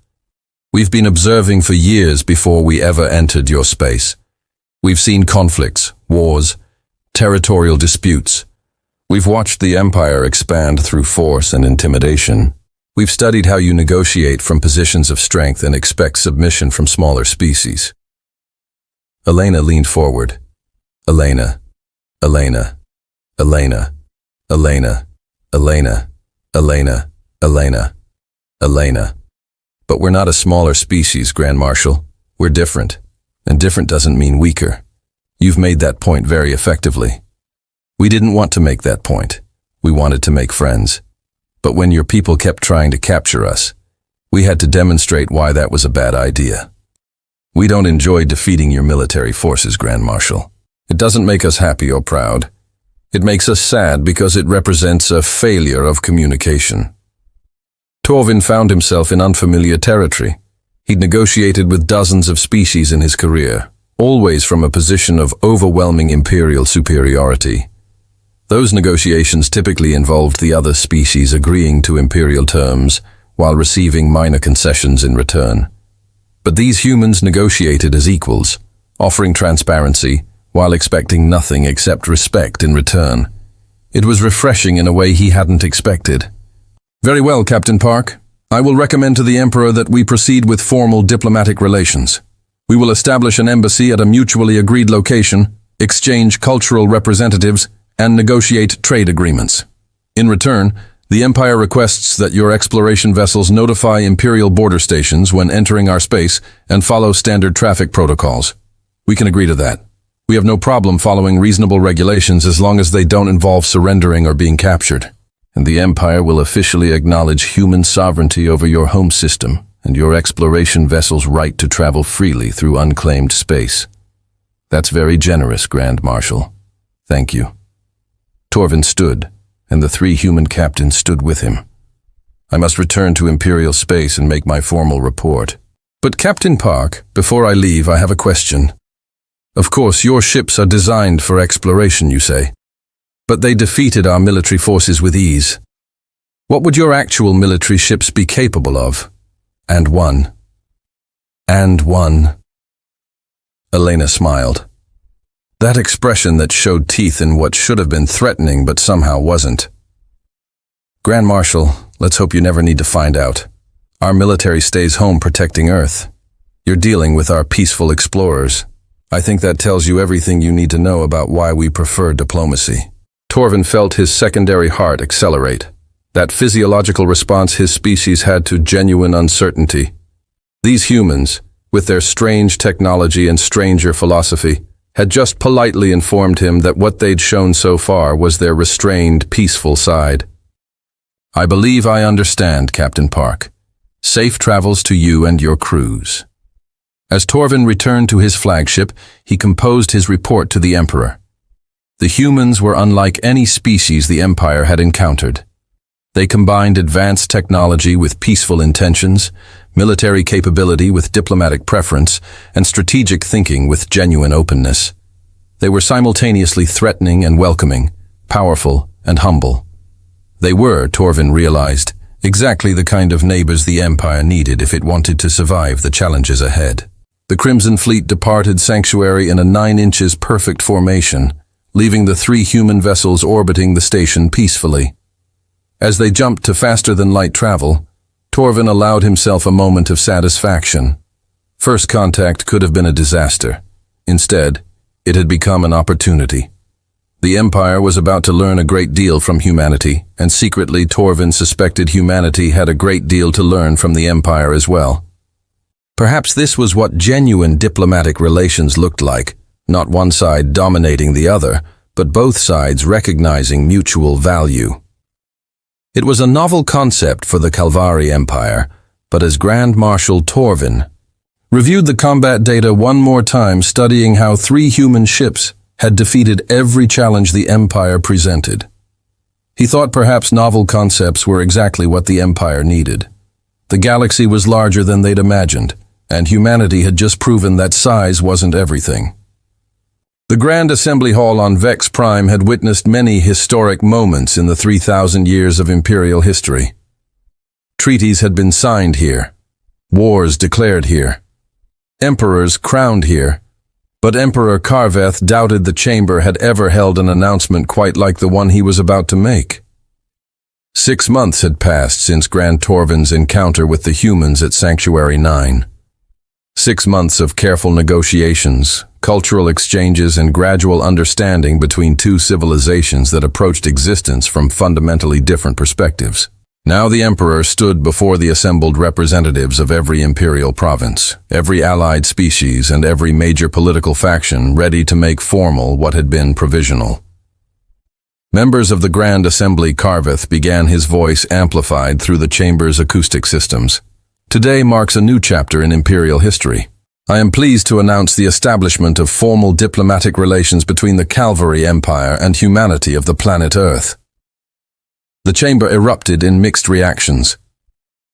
We've been observing for years before we ever entered your space. We've seen conflicts, wars, territorial disputes. We've watched the Empire expand through force and intimidation. We've studied how you negotiate from positions of strength and expect submission from smaller species. Elena leaned forward. Elena. Elena, Elena, Elena, Elena, Elena, Elena, Elena. But we're not a smaller species, Grand Marshal. We're different, and different doesn't mean weaker. You've made that point very effectively. We didn't want to make that point. We wanted to make friends. But when your people kept trying to capture us, we had to demonstrate why that was a bad idea. We don't enjoy defeating your military forces, Grand Marshal. It doesn't make us happy or proud. It makes us sad because it represents a failure of communication. Torvin found himself in unfamiliar territory. He'd negotiated with dozens of species in his career, always from a position of overwhelming Imperial superiority. Those negotiations typically involved the other species agreeing to Imperial terms while receiving minor concessions in return. But these humans negotiated as equals, offering transparency while expecting nothing except respect in return. It was refreshing in a way he hadn't expected. "Very well, Captain Park. I will recommend to the Emperor that we proceed with formal diplomatic relations. We will establish an embassy at a mutually agreed location, exchange cultural representatives, and negotiate trade agreements. In return, the Empire requests that your exploration vessels notify Imperial border stations when entering our space and follow standard traffic protocols. We can agree to that. We have no problem following reasonable regulations as long as they don't involve surrendering or being captured. And the Empire will officially acknowledge human sovereignty over your home system and your exploration vessel's right to travel freely through unclaimed space. That's very generous, Grand Marshal. Thank you." Torvin stood, and the 3 human captains stood with him. "I must return to Imperial space and make my formal report. But Captain Park, before I leave, I have a question. Of course, your ships are designed for exploration, you say. But they defeated our military forces with ease. What would your actual military ships be capable of? And won." Elena smiled. That expression that showed teeth in what should have been threatening but somehow wasn't. "Grand Marshal, let's hope you never need to find out. Our military stays home protecting Earth. You're dealing with our peaceful explorers. I think that tells you everything you need to know about why we prefer diplomacy." Torvin felt his secondary heart accelerate. That physiological response his species had to genuine uncertainty. These humans, with their strange technology and stranger philosophy, had just politely informed him that what they'd shown so far was their restrained, peaceful side. "I believe I understand, Captain Park. Safe travels to you and your crews." As Torvin returned to his flagship, he composed his report to the Emperor. The humans were unlike any species the Empire had encountered. They combined advanced technology with peaceful intentions, military capability with diplomatic preference, and strategic thinking with genuine openness. They were simultaneously threatening and welcoming, powerful and humble. They were, Torvin realized, exactly the kind of neighbors the Empire needed if it wanted to survive the challenges ahead. The Crimson Fleet departed Sanctuary in a 9 inches perfect formation, leaving the 3 human vessels orbiting the station peacefully. As they jumped to faster-than-light travel, Torvin allowed himself a moment of satisfaction. First contact could have been a disaster. Instead, it had become an opportunity. The Empire was about to learn a great deal from humanity, and secretly Torvin suspected humanity had a great deal to learn from the Empire as well. Perhaps this was what genuine diplomatic relations looked like, not one side dominating the other, but both sides recognizing mutual value. It was a novel concept for the Galactic Empire, but as Grand Marshal Torvin reviewed the combat data one more time, studying how 3 human ships had defeated every challenge the Empire presented. He thought perhaps novel concepts were exactly what the Empire needed. The galaxy was larger than they'd imagined, and humanity had just proven that size wasn't everything. The Grand Assembly Hall on Vex Prime had witnessed many historic moments in the 3,000 years of Imperial history. Treaties had been signed here, wars declared here, emperors crowned here, but Emperor Karveth doubted the chamber had ever held an announcement quite like the one he was about to make. 6 months had passed since Grand Torvin's encounter with the humans at Sanctuary 9. 6 months of careful negotiations, cultural exchanges, and gradual understanding between 2 civilizations that approached existence from fundamentally different perspectives. Now the Emperor stood before the assembled representatives of every Imperial province, every allied species, and every major political faction, ready to make formal what had been provisional. Members of the Grand Assembly Karveth began, his voice amplified through the chamber's acoustic systems. Today marks a new chapter in Imperial history. I am pleased to announce the establishment of formal diplomatic relations between the Calvary Empire and humanity of the planet Earth. The chamber erupted in mixed reactions.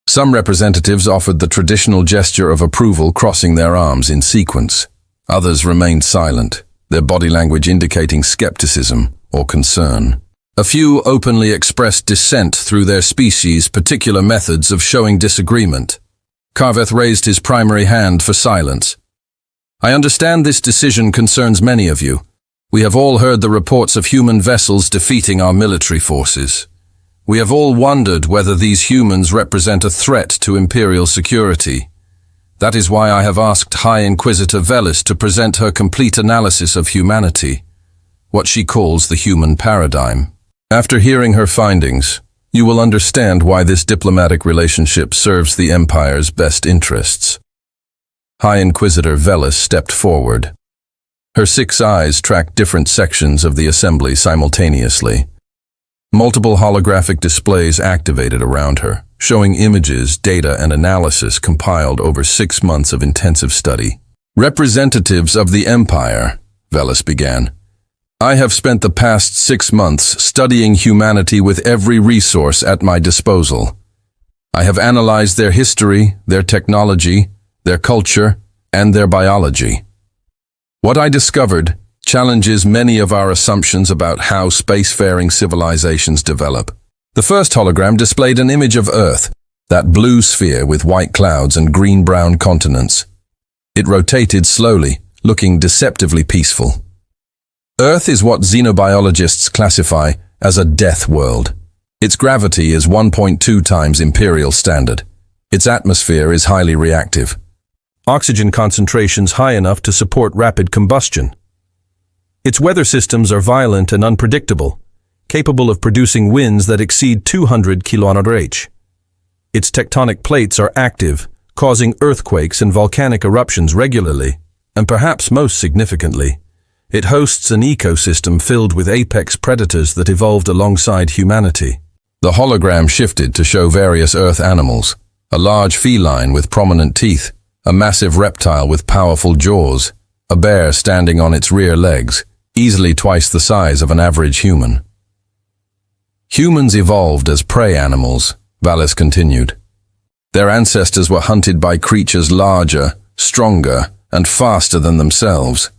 Some representatives offered the traditional gesture of approval, crossing their arms in sequence. Others remained silent, their body language indicating skepticism or concern. A few openly expressed dissent through their species' particular methods of showing disagreement. Carveth raised his primary hand for silence. I understand this decision concerns many of you. We have all heard the reports of human vessels defeating our military forces. We have all wondered whether these humans represent a threat to Imperial security. That is why I have asked High Inquisitor Velis to present her complete analysis of humanity, what she calls the human paradigm. After hearing her findings, you will understand why this diplomatic relationship serves the Empire's best interests. High Inquisitor Velis stepped forward. Her 6 eyes tracked different sections of the assembly simultaneously. Multiple holographic displays activated around her, showing images, data, and analysis compiled over 6 months of intensive study. Representatives of the Empire, Velis began. I have spent the past 6 months studying humanity with every resource at my disposal. I have analyzed their history, their technology, their culture, and their biology. What I discovered challenges many of our assumptions about how spacefaring civilizations develop. The first hologram displayed an image of Earth, that blue sphere with white clouds and green-brown continents. It rotated slowly, looking deceptively peaceful. Earth is what xenobiologists classify as a death world. Its gravity is 1.2 times Imperial standard. Its atmosphere is highly reactive. Oxygen concentrations high enough to support rapid combustion. Its weather systems are violent and unpredictable, capable of producing winds that exceed 200 km/h. Its tectonic plates are active, causing earthquakes and volcanic eruptions regularly, and perhaps most significantly, it hosts an ecosystem filled with apex predators that evolved alongside humanity. The hologram shifted to show various Earth animals, a large feline with prominent teeth, a massive reptile with powerful jaws, a bear standing on its rear legs, easily twice the size of an average human. Humans evolved as prey animals, Velis continued. Their ancestors were hunted by creatures larger, stronger, and faster than themselves.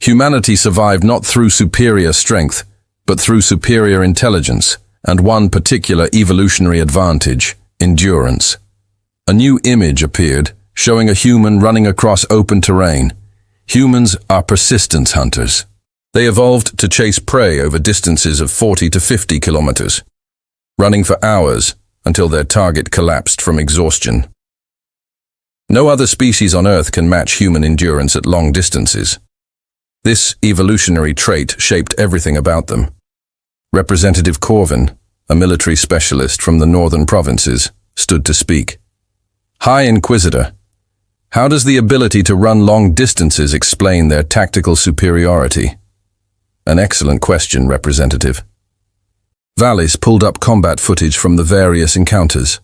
Humanity survived not through superior strength, but through superior intelligence, and one particular evolutionary advantage, endurance. A new image appeared, showing a human running across open terrain. Humans are persistence hunters. They evolved to chase prey over distances of 40 to 50 kilometers, running for hours until their target collapsed from exhaustion. No other species on Earth can match human endurance at long distances. This evolutionary trait shaped everything about them. Representative Corvin, a military specialist from the northern provinces, stood to speak. High Inquisitor, how does the ability to run long distances explain their tactical superiority? An excellent question, Representative. Velis pulled up combat footage from the various encounters.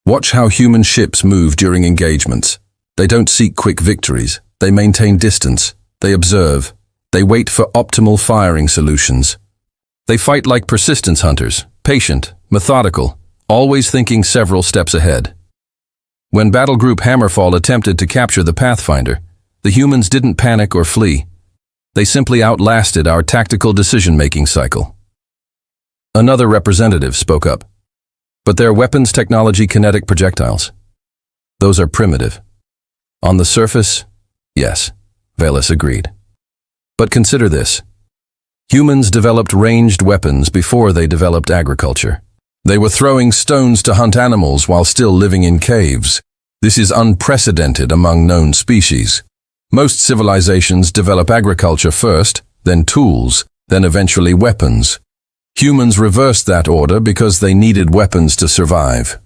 Watch how human ships move during engagements. They don't seek quick victories. They maintain distance. They observe. They wait for optimal firing solutions. They fight like persistence hunters, patient, methodical, always thinking several steps ahead. When Battle Group Hammerfall attempted to capture the Pathfinder, the humans didn't panic or flee. They simply outlasted our tactical decision-making cycle. Another representative spoke up. But their weapons technology kinetic projectiles. Those are primitive. On the surface, yes, Velis agreed. But consider this. Humans developed ranged weapons before they developed agriculture. They were throwing stones to hunt animals while still living in caves. This is unprecedented among known species. Most civilizations develop agriculture first, then tools, then eventually weapons. Humans reversed that order because they needed weapons to survive.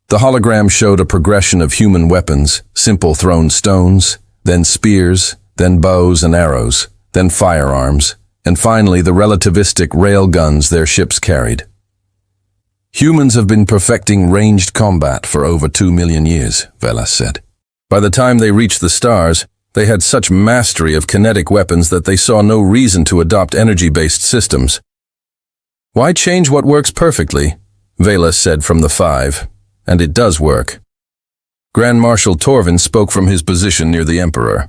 The hologram showed a progression of human weapons, simple thrown stones, then spears, then bows and arrows, then firearms, and finally the relativistic railguns their ships carried. Humans have been perfecting ranged combat for over 2 million years, Velis said. By the time they reached the stars, they had such mastery of kinetic weapons that they saw no reason to adopt energy-based systems. "Why change what works perfectly?" Vela said from the Five. "And it does work." Grand Marshal Torvin spoke from his position near the Emperor.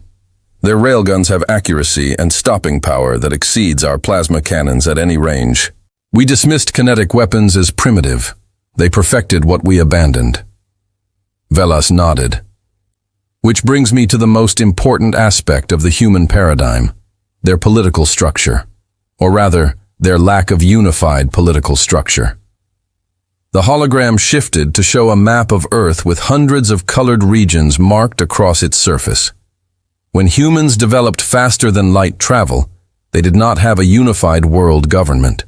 "Their railguns have accuracy and stopping power that exceeds our plasma cannons at any range. We dismissed kinetic weapons as primitive. They perfected what we abandoned." Velas nodded. "Which brings me to the most important aspect of the human paradigm, their political structure. Or rather, their lack of unified political structure." The hologram shifted to show a map of Earth with hundreds of colored regions marked across its surface. When humans developed faster than light travel, they did not have a unified world government.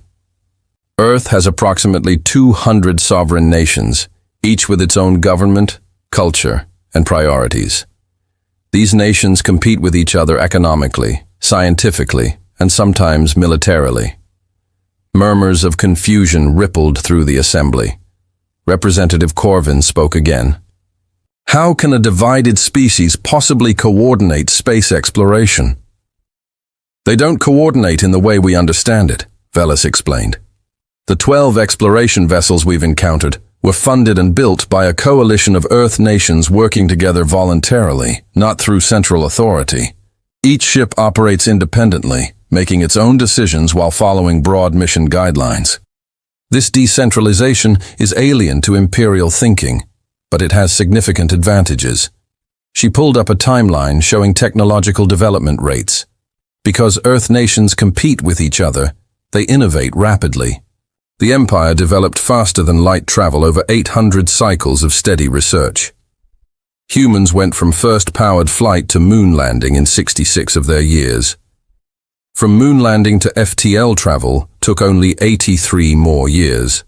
Earth has approximately 200 sovereign nations, each with its own government, culture, and priorities. These nations compete with each other economically, scientifically, and sometimes militarily. Murmurs of confusion rippled through the assembly. Representative Corvin spoke again. "How can a divided species possibly coordinate space exploration?" "They don't coordinate in the way we understand it," Velas explained. "The 12 exploration vessels we've encountered were funded and built by a coalition of Earth nations working together voluntarily, not through central authority. Each ship operates independently, making its own decisions while following broad mission guidelines. This decentralization is alien to Imperial thinking, but it has significant advantages." She pulled up a timeline showing technological development rates. Because Earth nations compete with each other, they innovate rapidly. The Empire developed faster than light travel over 800 cycles of steady research. Humans went from first powered flight to moon landing in 66 of their years. From moon landing to FTL travel took only 83 more years.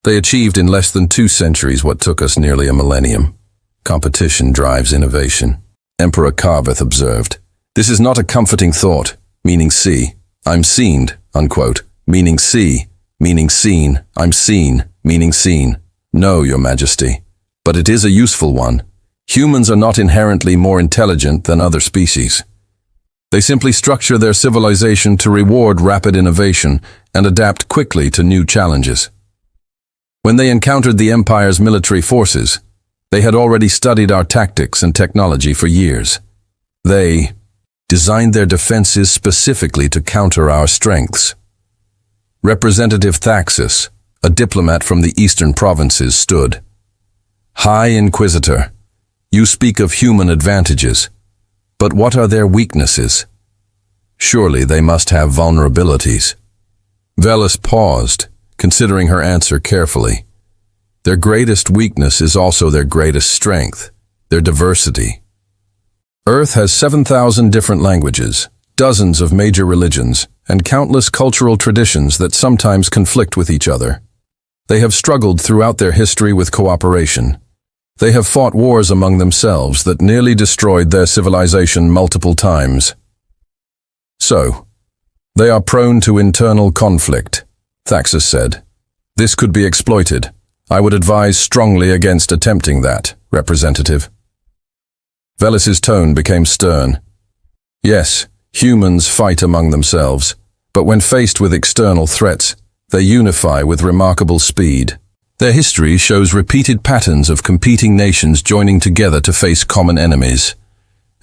They achieved in less than 2 centuries what took us nearly a millennium. Competition drives innovation. Emperor Carveth observed. "This is not a comforting thought, meaning see. I'm seen, unquote, meaning see, meaning seen, I'm seen, meaning seen. No, Your Majesty. But it is a useful one. Humans are not inherently more intelligent than other species. They simply structure their civilization to reward rapid innovation and adapt quickly to new challenges." When they encountered the Empire's military forces, they had already studied our tactics and technology for years. They designed their defenses specifically to counter our strengths. Representative Thaxus, a diplomat from the eastern provinces, stood. "High Inquisitor, you speak of human advantages. But what are their weaknesses? Surely they must have vulnerabilities." Velas paused, considering her answer carefully. Their greatest weakness is also their greatest strength, their diversity. Earth has 7,000 different languages, dozens of major religions, and countless cultural traditions that sometimes conflict with each other. They have struggled throughout their history with cooperation. They have fought wars among themselves that nearly destroyed their civilization multiple times. So, they are prone to internal conflict, Thaxus said. "This could be exploited. I would advise strongly against attempting that, Representative." Velas's tone became stern. "Yes, humans fight among themselves, but when faced with external threats, they unify with remarkable speed. Their history shows repeated patterns of competing nations joining together to face common enemies.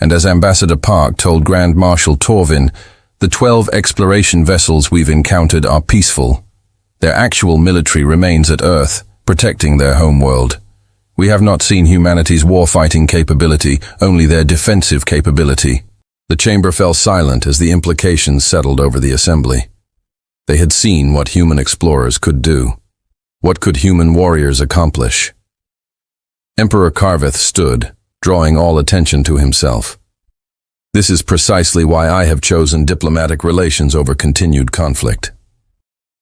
And as Ambassador Park told Grand Marshal Torvin, the 12 exploration vessels we've encountered are peaceful. Their actual military remains at Earth, protecting their homeworld. We have not seen humanity's warfighting capability, only their defensive capability." The chamber fell silent as the implications settled over the assembly. They had seen what human explorers could do. What could human warriors accomplish? Emperor Carveth stood, drawing all attention to himself. "This is precisely why I have chosen diplomatic relations over continued conflict.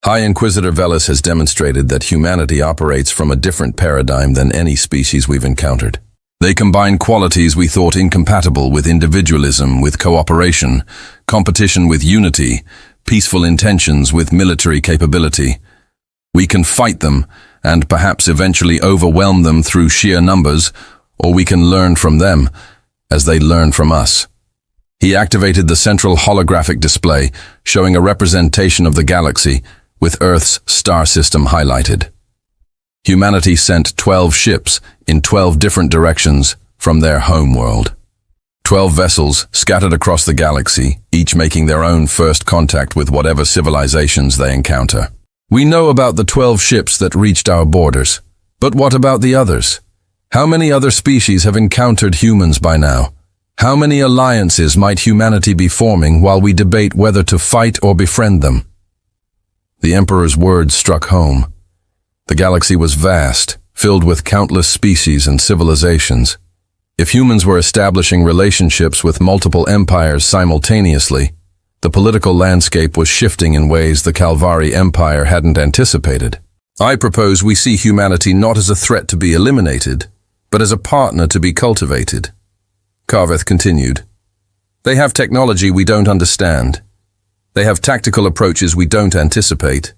High Inquisitor Velas has demonstrated that humanity operates from a different paradigm than any species we've encountered. They combine qualities we thought incompatible with individualism, with cooperation, competition with unity, peaceful intentions with military capability. We can fight them, and perhaps eventually overwhelm them through sheer numbers, or we can learn from them as they learn from us. He activated the central holographic display, showing a representation of the galaxy, with Earth's star system highlighted. Humanity sent 12 ships in 12 different directions from their homeworld. 12 vessels scattered across the galaxy, each making their own first contact with whatever civilizations they encounter. We know about the 12 ships that reached our borders, but what about the others? How many other species have encountered humans by now? How many alliances might humanity be forming while we debate whether to fight or befriend them? The Emperor's words struck home. The galaxy was vast, filled with countless species and civilizations. If humans were establishing relationships with multiple empires simultaneously, the political landscape was shifting in ways the Galactic Empire hadn't anticipated. I propose we see humanity not as a threat to be eliminated, but as a partner to be cultivated. Karveth continued. They have technology we don't understand. They have tactical approaches we don't anticipate.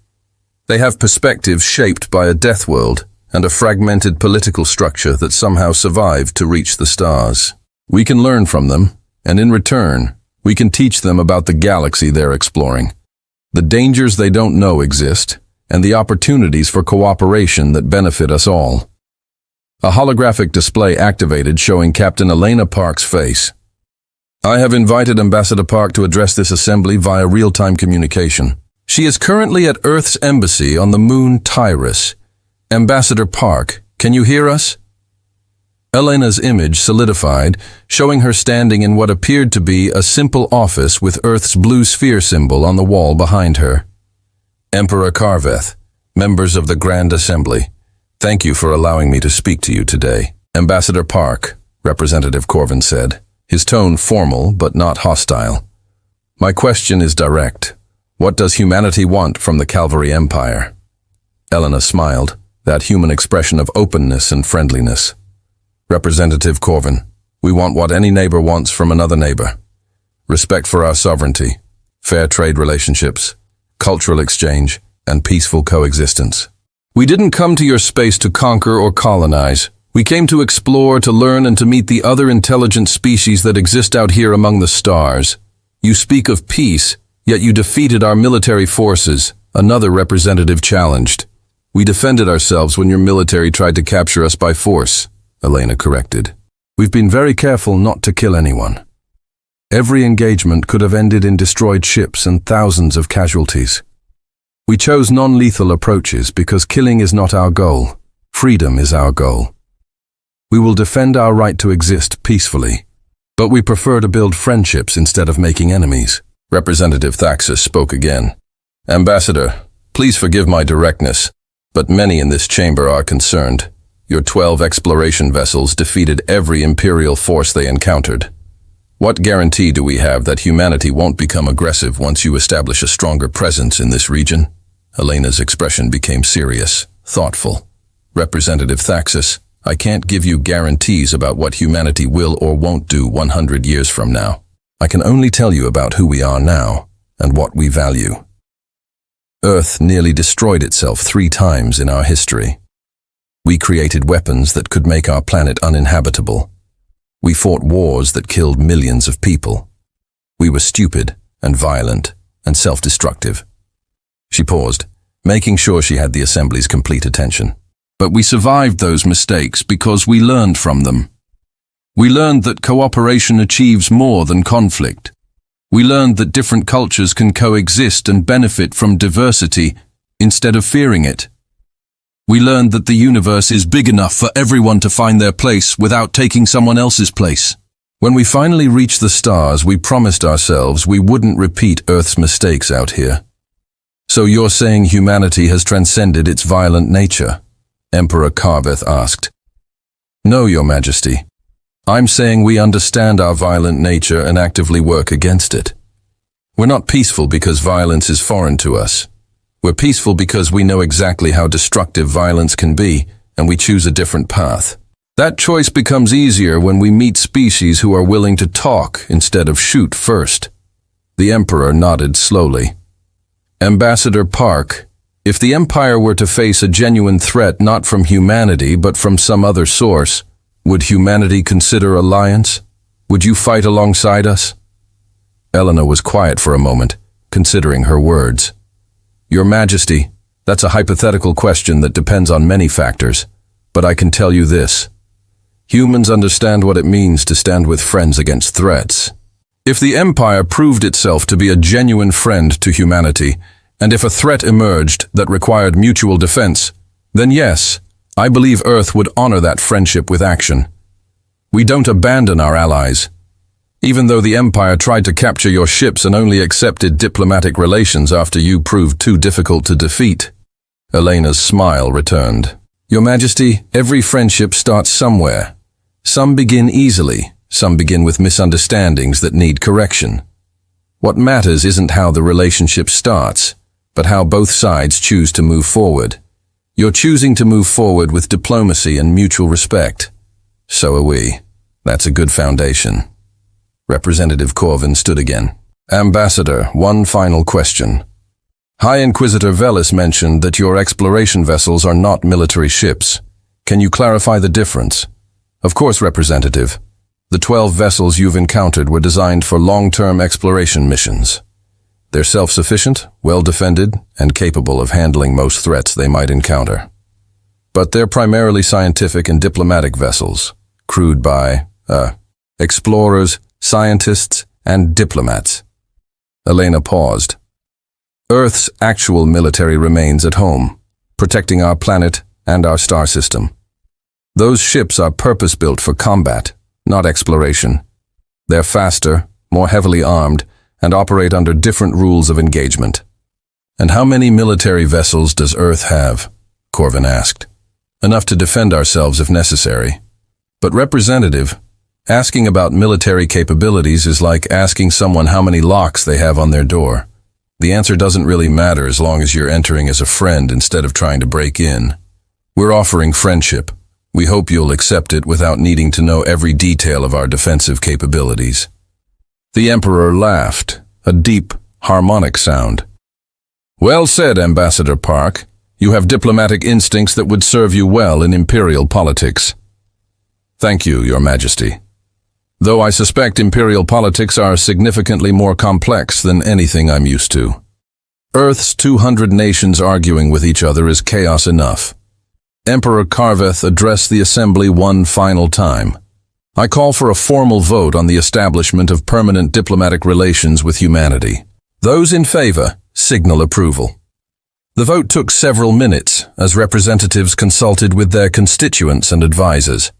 They have perspectives shaped by a death world and a fragmented political structure that somehow survived to reach the stars. We can learn from them, and in return, we can teach them about the galaxy they're exploring, the dangers they don't know exist, and the opportunities for cooperation that benefit us all. A holographic display activated showing Captain Elena Park's face. I have invited Ambassador Park to address this assembly via real-time communication. She is currently at Earth's embassy on the moon Tyrus. Ambassador Park, can you hear us? Elena's image solidified, showing her standing in what appeared to be a simple office with Earth's blue sphere symbol on the wall behind her. Emperor Karveth, members of the Grand Assembly, thank you for allowing me to speak to you today. Ambassador Park, Representative Corvin said, his tone formal but not hostile. My question is direct. What does humanity want from the Galactic Empire? Elena smiled, that human expression of openness and friendliness. Representative Corvin, we want what any neighbor wants from another neighbor. Respect for our sovereignty, fair trade relationships, cultural exchange, and peaceful coexistence. We didn't come to your space to conquer or colonize. We came to explore, to learn, and to meet the other intelligent species that exist out here among the stars. You speak of peace, yet you defeated our military forces, another representative challenged. We defended ourselves when your military tried to capture us by force, Elena corrected. We've been very careful not to kill anyone. Every engagement could have ended in destroyed ships and thousands of casualties. We chose non-lethal approaches because killing is not our goal. Freedom is our goal. We will defend our right to exist peacefully, but we prefer to build friendships instead of making enemies. Representative Thaxus spoke again. Ambassador, please forgive my directness, but many in this chamber are concerned. Your 12 exploration vessels defeated every Imperial force they encountered. What guarantee do we have that humanity won't become aggressive once you establish a stronger presence in this region? Elena's expression became serious, thoughtful. Representative Thaxus, I can't give you guarantees about what humanity will or won't do 100 years from now. I can only tell you about who we are now and what we value. Earth nearly destroyed itself 3 times in our history. We created weapons that could make our planet uninhabitable. We fought wars that killed millions of people. We were stupid and violent and self-destructive. She paused, making sure she had the Assembly's complete attention. But we survived those mistakes because we learned from them. We learned that cooperation achieves more than conflict. We learned that different cultures can coexist and benefit from diversity instead of fearing it. We learned that the universe is big enough for everyone to find their place without taking someone else's place. When we finally reached the stars, we promised ourselves we wouldn't repeat Earth's mistakes out here. So you're saying humanity has transcended its violent nature? Emperor Karveth asked. No, Your Majesty. I'm saying we understand our violent nature and actively work against it. We're not peaceful because violence is foreign to us. We're peaceful because we know exactly how destructive violence can be, and we choose a different path. That choice becomes easier when we meet species who are willing to talk instead of shoot first. The Emperor nodded slowly. Ambassador Park, if the Empire were to face a genuine threat not from humanity but from some other source, Would humanity consider alliance? Would you fight alongside us? Elena was quiet for a moment, considering her words. Your Majesty, that's a hypothetical question that depends on many factors, but I can tell you this. Humans understand what it means to stand with friends against threats. If the Empire proved itself to be a genuine friend to humanity, and if a threat emerged that required mutual defense, then yes, I believe Earth would honor that friendship with action. We don't abandon our allies. Even though the Empire tried to capture your ships and only accepted diplomatic relations after you proved too difficult to defeat. Elena's smile returned. Your Majesty, every friendship starts somewhere. Some begin easily, some begin with misunderstandings that need correction. What matters isn't how the relationship starts, but how both sides choose to move forward. You're choosing to move forward with diplomacy and mutual respect. So are we. That's a good foundation. Representative Corvin stood again. Ambassador, one final question. High Inquisitor Velis mentioned that your exploration vessels are not military ships. Can you clarify the difference? Of course, Representative. The 12 vessels you've encountered were designed for long-term exploration missions. They're self-sufficient, well-defended, and capable of handling most threats they might encounter. But they're primarily scientific and diplomatic vessels, crewed by, explorers, scientists, and diplomats. Elena paused. Earth's actual military remains at home, protecting our planet and our star system. Those ships are purpose-built for combat, not exploration. They're faster, more heavily armed, and operate under different rules of engagement. And how many military vessels does Earth have? Corvin asked. Enough to defend ourselves if necessary. But Representative, asking about military capabilities is like asking someone how many locks they have on their door. The answer doesn't really matter as long as you're entering as a friend instead of trying to break in. We're offering friendship. We hope you'll accept it without needing to know every detail of our defensive capabilities. The Emperor laughed, a deep, harmonic sound. Well said, Ambassador Park. You have diplomatic instincts that would serve you well in Imperial politics. Thank you, Your Majesty. Though I suspect Imperial politics are significantly more complex than anything I'm used to. Earth's 200 nations arguing with each other is chaos enough. Emperor Carveth addressed the Assembly one final time. I call for a formal vote on the establishment of permanent diplomatic relations with humanity. Those in favor, signal approval. The vote took several minutes as representatives consulted with their constituents and advisors.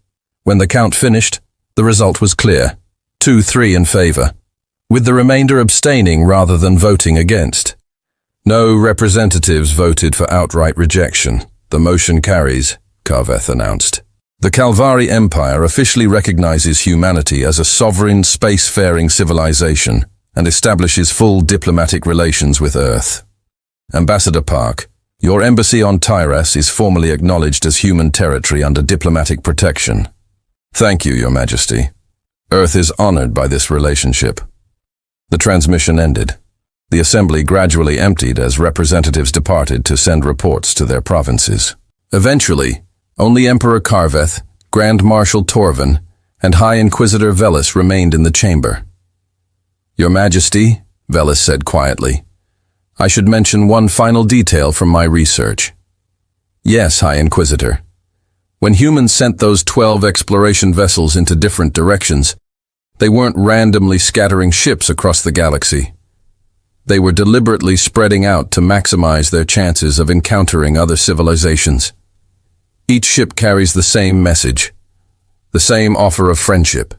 When the count finished, the result was clear, 2-3 in favor, with the remainder abstaining rather than voting against. No representatives voted for outright rejection. The motion carries, Carveth announced. The Calvari Empire officially recognizes humanity as a sovereign, spacefaring civilization and establishes full diplomatic relations with Earth. Ambassador Park, your embassy on Tyras is formally acknowledged as human territory under diplomatic protection. Thank you, Your Majesty. Earth is honored by this relationship. The transmission ended. The Assembly gradually emptied as representatives departed to send reports to their provinces. Eventually, only Emperor Carveth, Grand Marshal Torvin, and High Inquisitor Velis remained in the chamber. Your Majesty, Velis said quietly, I should mention one final detail from my research. Yes, High Inquisitor. When humans sent those 12 exploration vessels into different directions, they weren't randomly scattering ships across the galaxy. They were deliberately spreading out to maximize their chances of encountering other civilizations. Each ship carries the same message, the same offer of friendship,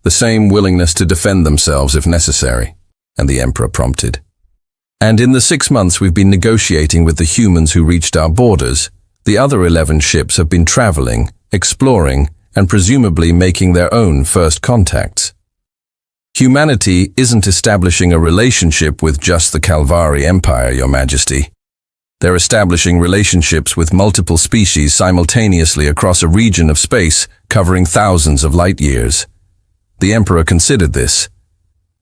the same willingness to defend themselves if necessary, and the Emperor prompted. And in the 6 months we've been negotiating with the humans who reached our borders, the other 11 ships have been traveling, exploring, and presumably making their own first contacts. Humanity isn't establishing a relationship with just the Calvari Empire, Your Majesty. They're establishing relationships with multiple species simultaneously across a region of space covering thousands of light years. The Emperor considered this.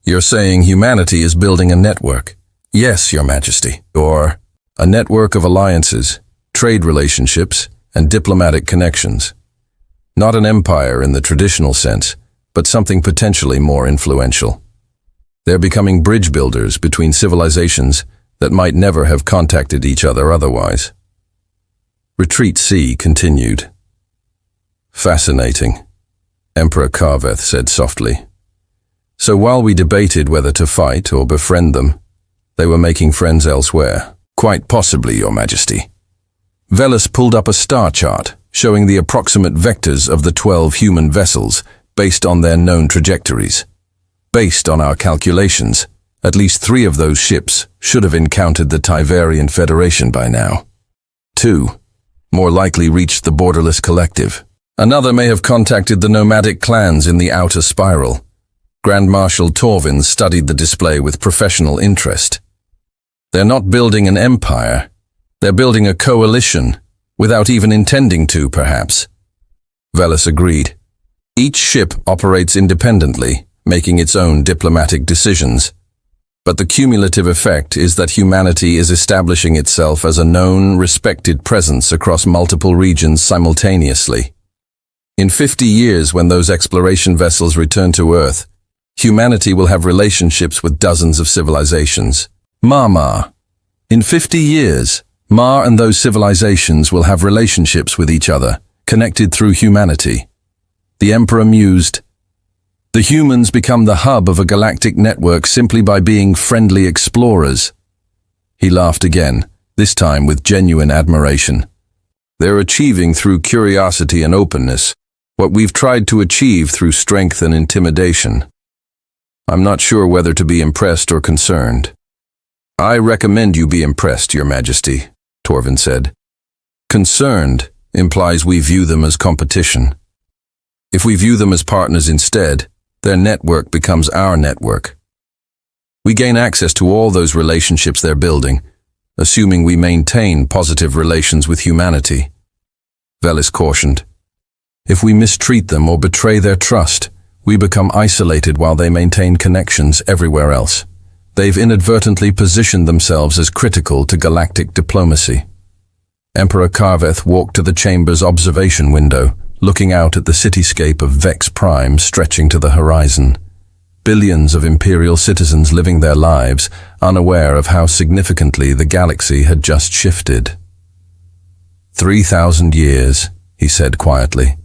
You're saying humanity is building a network? Yes, Your Majesty. Or a network of alliances, trade relationships, and diplomatic connections. Not an empire in the traditional sense, but something potentially more influential. They're becoming bridge builders between civilizations that might never have contacted each other otherwise. Retreat C continued. Fascinating, Emperor Karveth said softly. So while we debated whether to fight or befriend them, they were making friends elsewhere. Quite possibly, Your Majesty. Veles pulled up a star chart showing the approximate vectors of the 12 human vessels based on their known trajectories. Based on our calculations, at least 3 of those ships should have encountered the Tiverian Federation by now. 2, more likely reached the Borderless Collective. Another may have contacted the nomadic clans in the Outer Spiral. Grand Marshal Torvin studied the display with professional interest. They're not building an empire. They're building a coalition, without even intending to, perhaps. Veles agreed. Each ship operates independently, making its own diplomatic decisions. But the cumulative effect is that humanity is establishing itself as a known, respected presence across multiple regions simultaneously. In 50 years, when those exploration vessels return to Earth, humanity will have relationships with dozens of civilizations. Ma. In 50 years, Ma and those civilizations will have relationships with each other, connected through humanity. The Emperor mused. The humans become the hub of a galactic network simply by being friendly explorers. He laughed again, this time with genuine admiration. They're achieving through curiosity and openness what we've tried to achieve through strength and intimidation. I'm not sure whether to be impressed or concerned. I recommend you be impressed, Your Majesty, Torvin said. Concerned implies we view them as competition. If we view them as partners instead, their network becomes our network. We gain access to all those relationships they're building, assuming we maintain positive relations with humanity. Veles cautioned. If we mistreat them or betray their trust, we become isolated while they maintain connections everywhere else. They've inadvertently positioned themselves as critical to galactic diplomacy. Emperor Karveth walked to the chamber's observation window, looking out at the cityscape of Vex Prime stretching to the horizon. Billions of Imperial citizens living their lives, unaware of how significantly the galaxy had just shifted. 3,000 years, he said quietly.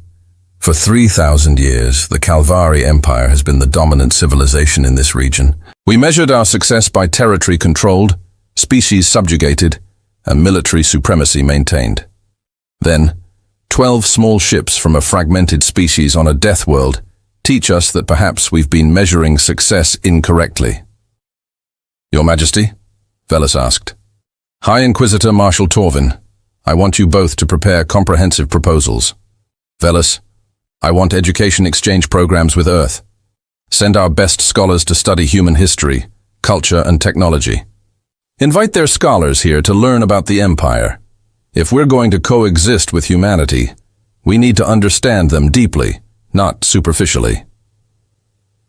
For 3,000 years, the Calvari Empire has been the dominant civilization in this region. We measured our success by territory controlled, species subjugated, and military supremacy maintained. Then, 12 small ships from a fragmented species on a death world teach us that perhaps we've been measuring success incorrectly. Your Majesty? Veles asked. High Inquisitor Marshal Torvin, I want you both to prepare comprehensive proposals. Veles, I want education exchange programs with Earth. Send our best scholars to study human history, culture, and technology. Invite their scholars here to learn about the Empire. If we're going to coexist with humanity, we need to understand them deeply, not superficially.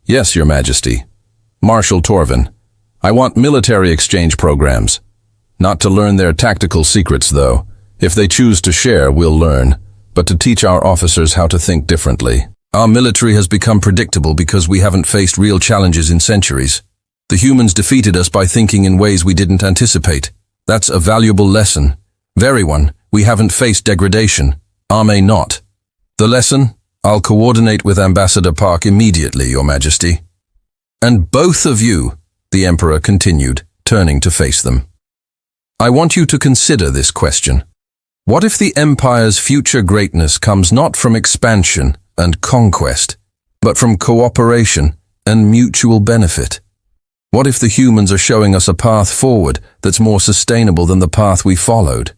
Yes, Your Majesty. Marshal Torvin, I want military exchange programs. Not to learn their tactical secrets, though. If they choose to share, we'll learn, but to teach our officers how to think differently. Our military has become predictable because we haven't faced real challenges in centuries. The humans defeated us by thinking in ways we didn't anticipate. That's a valuable lesson. Very one. We haven't faced degradation. May not. The lesson? I'll coordinate with Ambassador Park immediately, Your Majesty. And both of you, the Emperor continued, turning to face them. I want you to consider this question. What if the Empire's future greatness comes not from expansion and conquest, but from cooperation and mutual benefit? What if the humans are showing us a path forward that's more sustainable than the path we followed?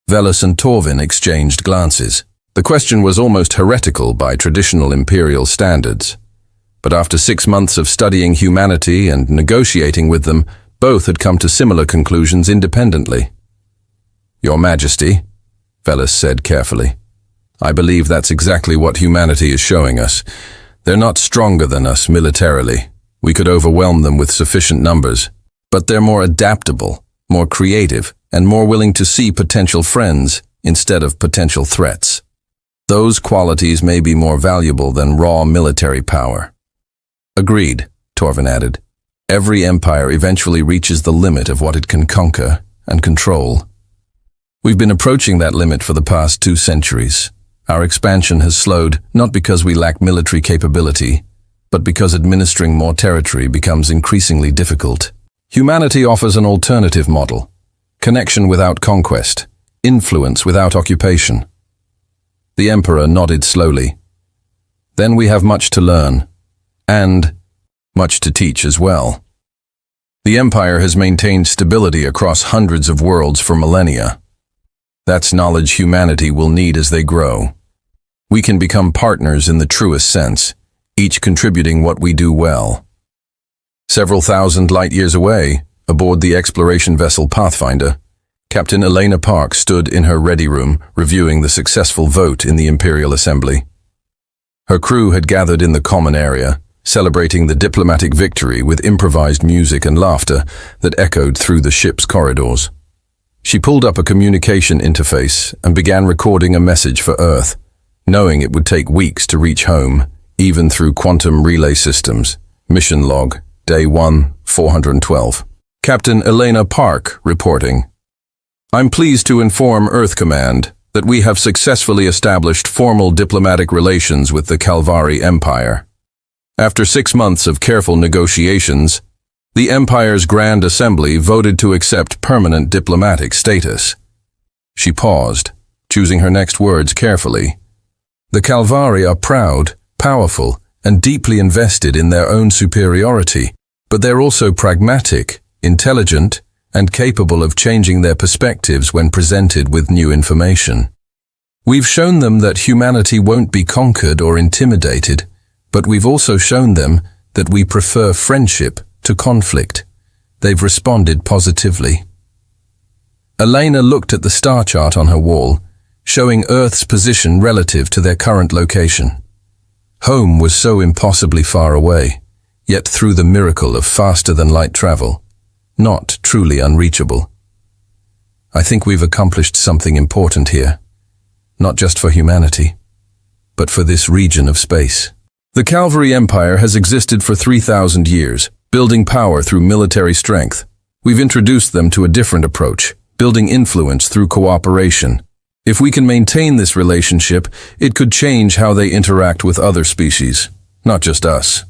Veles and Torvin exchanged glances. The question was almost heretical by traditional Imperial standards. But after 6 months of studying humanity and negotiating with them, both had come to similar conclusions independently. Your Majesty, Veles said carefully, I believe that's exactly what humanity is showing us. They're not stronger than us militarily. We could overwhelm them with sufficient numbers. But they're more adaptable, more creative, and more willing to see potential friends instead of potential threats. Those qualities may be more valuable than raw military power. Agreed, Torvin added. Every empire eventually reaches the limit of what it can conquer and control. We've been approaching that limit for the past 2 centuries. Our expansion has slowed not because we lack military capability, but because administering more territory becomes increasingly difficult. Humanity offers an alternative model: connection without conquest, influence without occupation. The Emperor nodded slowly. Then we have much to learn, and much to teach as well. The Empire has maintained stability across hundreds of worlds for millennia. That's knowledge humanity will need as they grow. We can become partners in the truest sense, each contributing what we do well. Several thousand light-years away, aboard the exploration vessel Pathfinder, Captain Elena Park stood in her ready room reviewing the successful vote in the Imperial Assembly. Her crew had gathered in the common area, celebrating the diplomatic victory with improvised music and laughter that echoed through the ship's corridors. She pulled up a communication interface and began recording a message for Earth, knowing it would take weeks to reach home, even through quantum relay systems. Mission log, Day 1, 412. Captain Elena Park reporting. I'm pleased to inform Earth Command that we have successfully established formal diplomatic relations with the Galactic Empire. After 6 months of careful negotiations, the Empire's Grand Assembly voted to accept permanent diplomatic status. She paused, choosing her next words carefully. The Galactic are proud, powerful, and deeply invested in their own superiority, but they're also pragmatic, intelligent, and capable of changing their perspectives when presented with new information. We've shown them that humanity won't be conquered or intimidated, but we've also shown them that we prefer friendship to conflict. They've responded positively. Elena looked at the star chart on her wall, showing Earth's position relative to their current location. Home was so impossibly far away, yet through the miracle of faster-than-light travel, not truly unreachable. I think we've accomplished something important here, not just for humanity, but for this region of space. The Galactic Empire has existed for 3,000 years, building power through military strength. We've introduced them to a different approach, building influence through cooperation. If we can maintain this relationship, it could change how they interact with other species, not just us.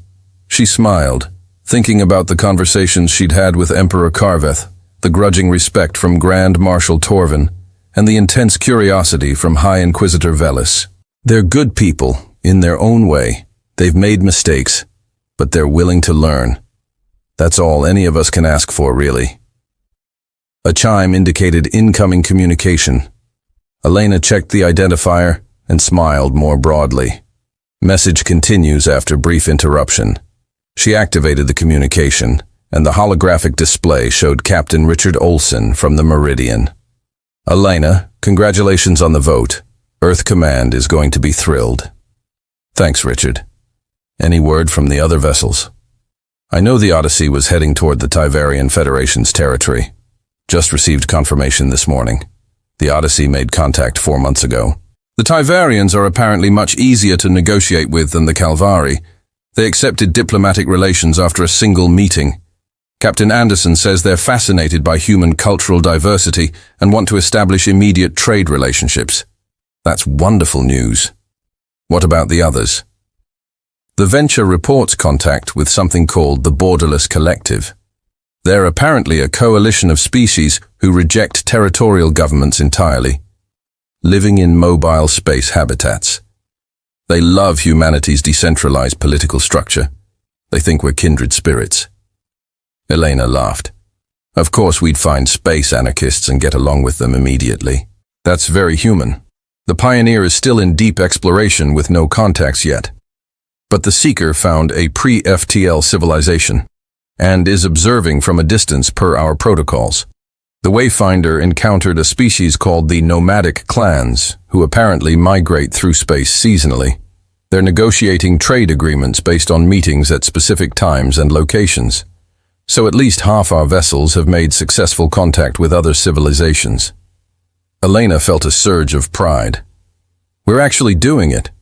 She smiled, thinking about the conversations she'd had with Emperor Carveth, the grudging respect from Grand Marshal Torvin, and the intense curiosity from High Inquisitor Velis. They're good people, in their own way. They've made mistakes, but they're willing to learn. That's all any of us can ask for, really. A chime indicated incoming communication. Elena checked the identifier and smiled more broadly. Message continues after brief interruption. She activated the communication, and the holographic display showed Captain Richard Olsen from the Meridian. Elena, congratulations on the vote. Earth Command is going to be thrilled. Thanks, Richard. Any word from the other vessels? I know the Odyssey was heading toward the Tiverian Federation's territory. Just received confirmation this morning. The Odyssey made contact 4 months ago. The Tiverians are apparently much easier to negotiate with than the Galactic. They accepted diplomatic relations after a single meeting. Captain Anderson says they're fascinated by human cultural diversity and want to establish immediate trade relationships. That's wonderful news. What about the others? The venture reports contact with something called the Borderless Collective. They're apparently a coalition of species who reject territorial governments entirely, living in mobile space habitats. They love humanity's decentralized political structure. They think we're kindred spirits. Elena laughed. Of course we'd find space anarchists and get along with them immediately. That's very human. The Pioneer is still in deep exploration with no contacts yet. But the Seeker found a pre-FTL civilization and is observing from a distance per our protocols. The Wayfinder encountered a species called the nomadic clans, who apparently migrate through space seasonally. They're negotiating trade agreements based on meetings at specific times and locations. So at least half our vessels have made successful contact with other civilizations. Elena felt a surge of pride. We're actually doing it.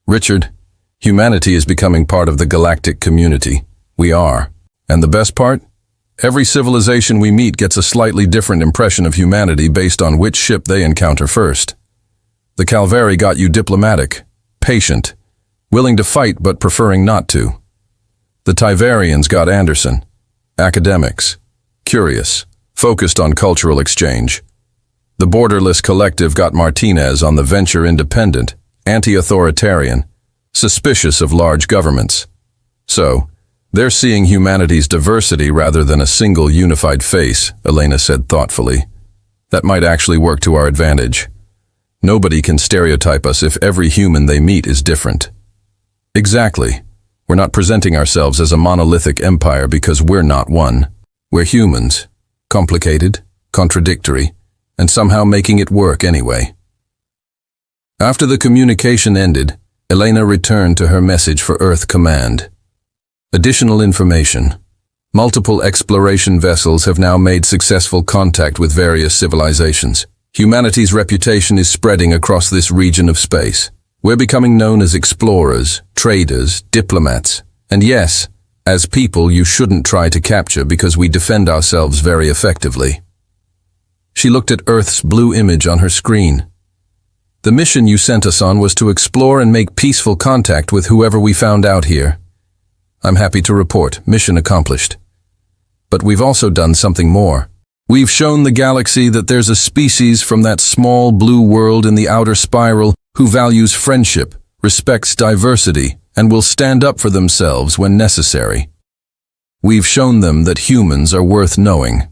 Richard, humanity is becoming part of the galactic community. We are. And the best part? Every civilization we meet gets a slightly different impression of humanity based on which ship they encounter first. The Calvary got you diplomatic, patient, willing to fight but preferring not to. The Tiverians got Anderson, academics, curious, focused on cultural exchange. The Borderless Collective got Martinez on the venture independent, anti-authoritarian, suspicious of large governments. So, they're seeing humanity's diversity rather than a single unified face, Elena said thoughtfully. That might actually work to our advantage. Nobody can stereotype us if every human they meet is different. Exactly. We're not presenting ourselves as a monolithic empire because we're not one. We're humans, complicated, contradictory, and somehow making it work anyway. After the communication ended, Elena returned to her message for Earth Command. Additional information. Multiple exploration vessels have now made successful contact with various civilizations. Humanity's reputation is spreading across this region of space. We're becoming known as explorers, traders, diplomats, and yes, as people you shouldn't try to capture because we defend ourselves very effectively. She looked at Earth's blue image on her screen. The mission you sent us on was to explore and make peaceful contact with whoever we found out here. I'm happy to report, mission accomplished. But we've also done something more. We've shown the galaxy that there's a species from that small blue world in the outer spiral who values friendship, respects diversity, and will stand up for themselves when necessary. We've shown them that humans are worth knowing.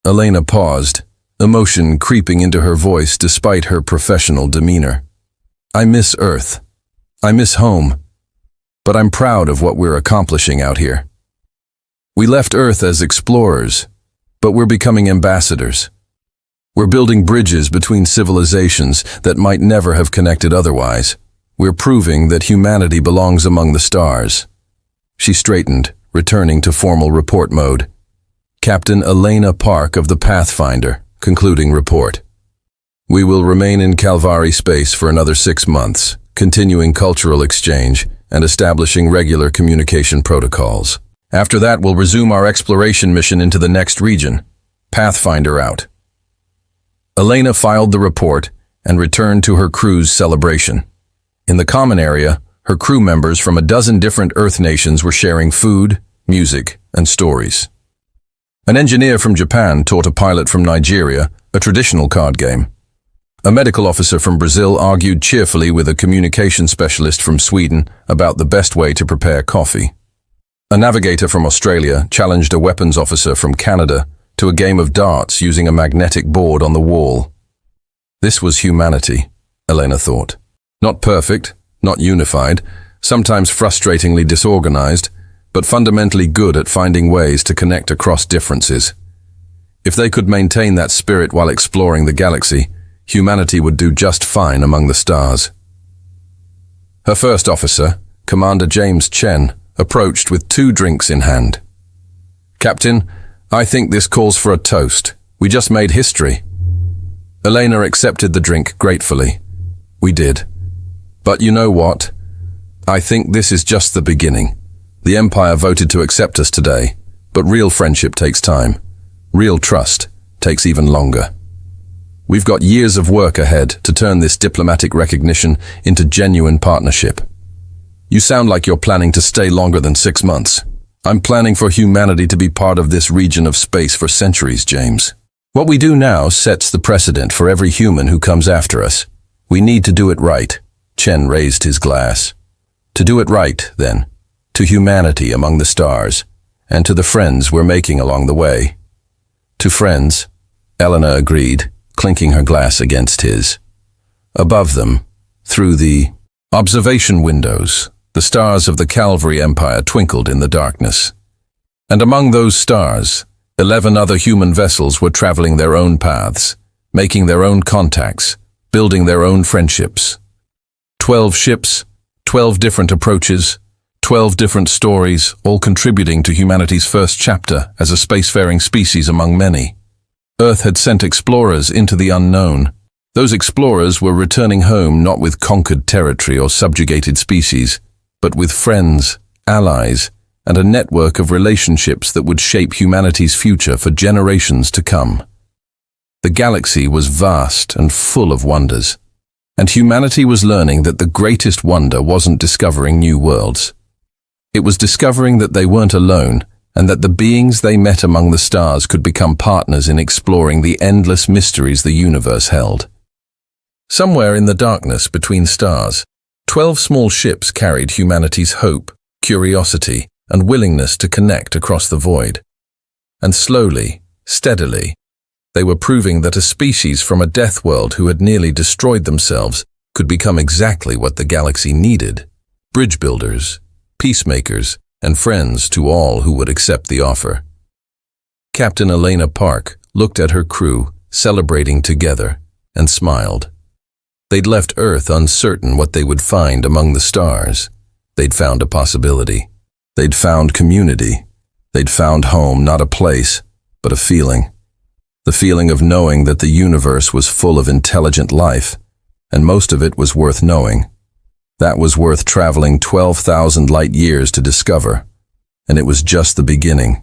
Elena paused, emotion creeping into her voice despite her professional demeanor. I miss Earth. I miss home. But I'm proud of what we're accomplishing out here. We left Earth as explorers, but we're becoming ambassadors. We're building bridges between civilizations that might never have connected otherwise. We're proving that humanity belongs among the stars. She straightened, returning to formal report mode. Captain Elena Park of the Pathfinder, concluding report. We will remain in Calvary space for another 6 months, continuing cultural exchange and establishing regular communication protocols. After that, we'll resume our exploration mission into the next region. Pathfinder out. Elena filed the report and returned to her crew's celebration. In the common area, her crew members from a dozen different Earth nations were sharing food, music, and stories. An engineer from Japan taught a pilot from Nigeria a traditional card game. A medical officer from Brazil argued cheerfully with a communication specialist from Sweden about the best way to prepare coffee. A navigator from Australia challenged a weapons officer from Canada to a game of darts using a magnetic board on the wall. This was humanity, Elena thought. Not perfect, not unified, sometimes frustratingly disorganized, but fundamentally good at finding ways to connect across differences. If they could maintain that spirit while exploring the galaxy, humanity would do just fine among the stars. Her first officer, Commander James Chen, approached with 2 drinks in hand. Captain, I think this calls for a toast. We just made history. Elena accepted the drink gratefully. We did. But you know what? I think this is just the beginning. The Empire voted to accept us today, but real friendship takes time. Real trust takes even longer. We've got years of work ahead to turn this diplomatic recognition into genuine partnership. You sound like you're planning to stay longer than 6 months. I'm planning for humanity to be part of this region of space for centuries, James. What we do now sets the precedent for every human who comes after us. We need to do it right. Chen raised his glass. To do it right, then, to humanity among the stars, and to the friends we're making along the way. To friends, Elena agreed, clinking her glass against his. Above them, through the observation windows, the stars of the Calvary Empire twinkled in the darkness. And among those stars, 11 other human vessels were traveling their own paths, making their own contacts, building their own friendships. 12 ships, 12 different approaches, 12 different stories, all contributing to humanity's first chapter as a spacefaring species among many. Earth had sent explorers into the unknown. Those explorers were returning home not with conquered territory or subjugated species, but with friends, allies, and a network of relationships that would shape humanity's future for generations to come. The galaxy was vast and full of wonders, and humanity was learning that the greatest wonder wasn't discovering new worlds. It was discovering that they weren't alone, and that the beings they met among the stars could become partners in exploring the endless mysteries the universe held. Somewhere in the darkness between stars, 12 small ships carried humanity's hope, curiosity, and willingness to connect across the void. And slowly, steadily, they were proving that a species from a death world who had nearly destroyed themselves could become exactly what the galaxy needed: bridge builders, peacemakers, and friends to all who would accept the offer. Captain Elena Park looked at her crew, celebrating together, and smiled. They'd left Earth uncertain what they would find among the stars. They'd found a possibility. They'd found community. They'd found home, not a place, but a feeling. The feeling of knowing that the universe was full of intelligent life, and most of it was worth knowing. That was worth traveling 12,000 light years to discover, and it was just the beginning.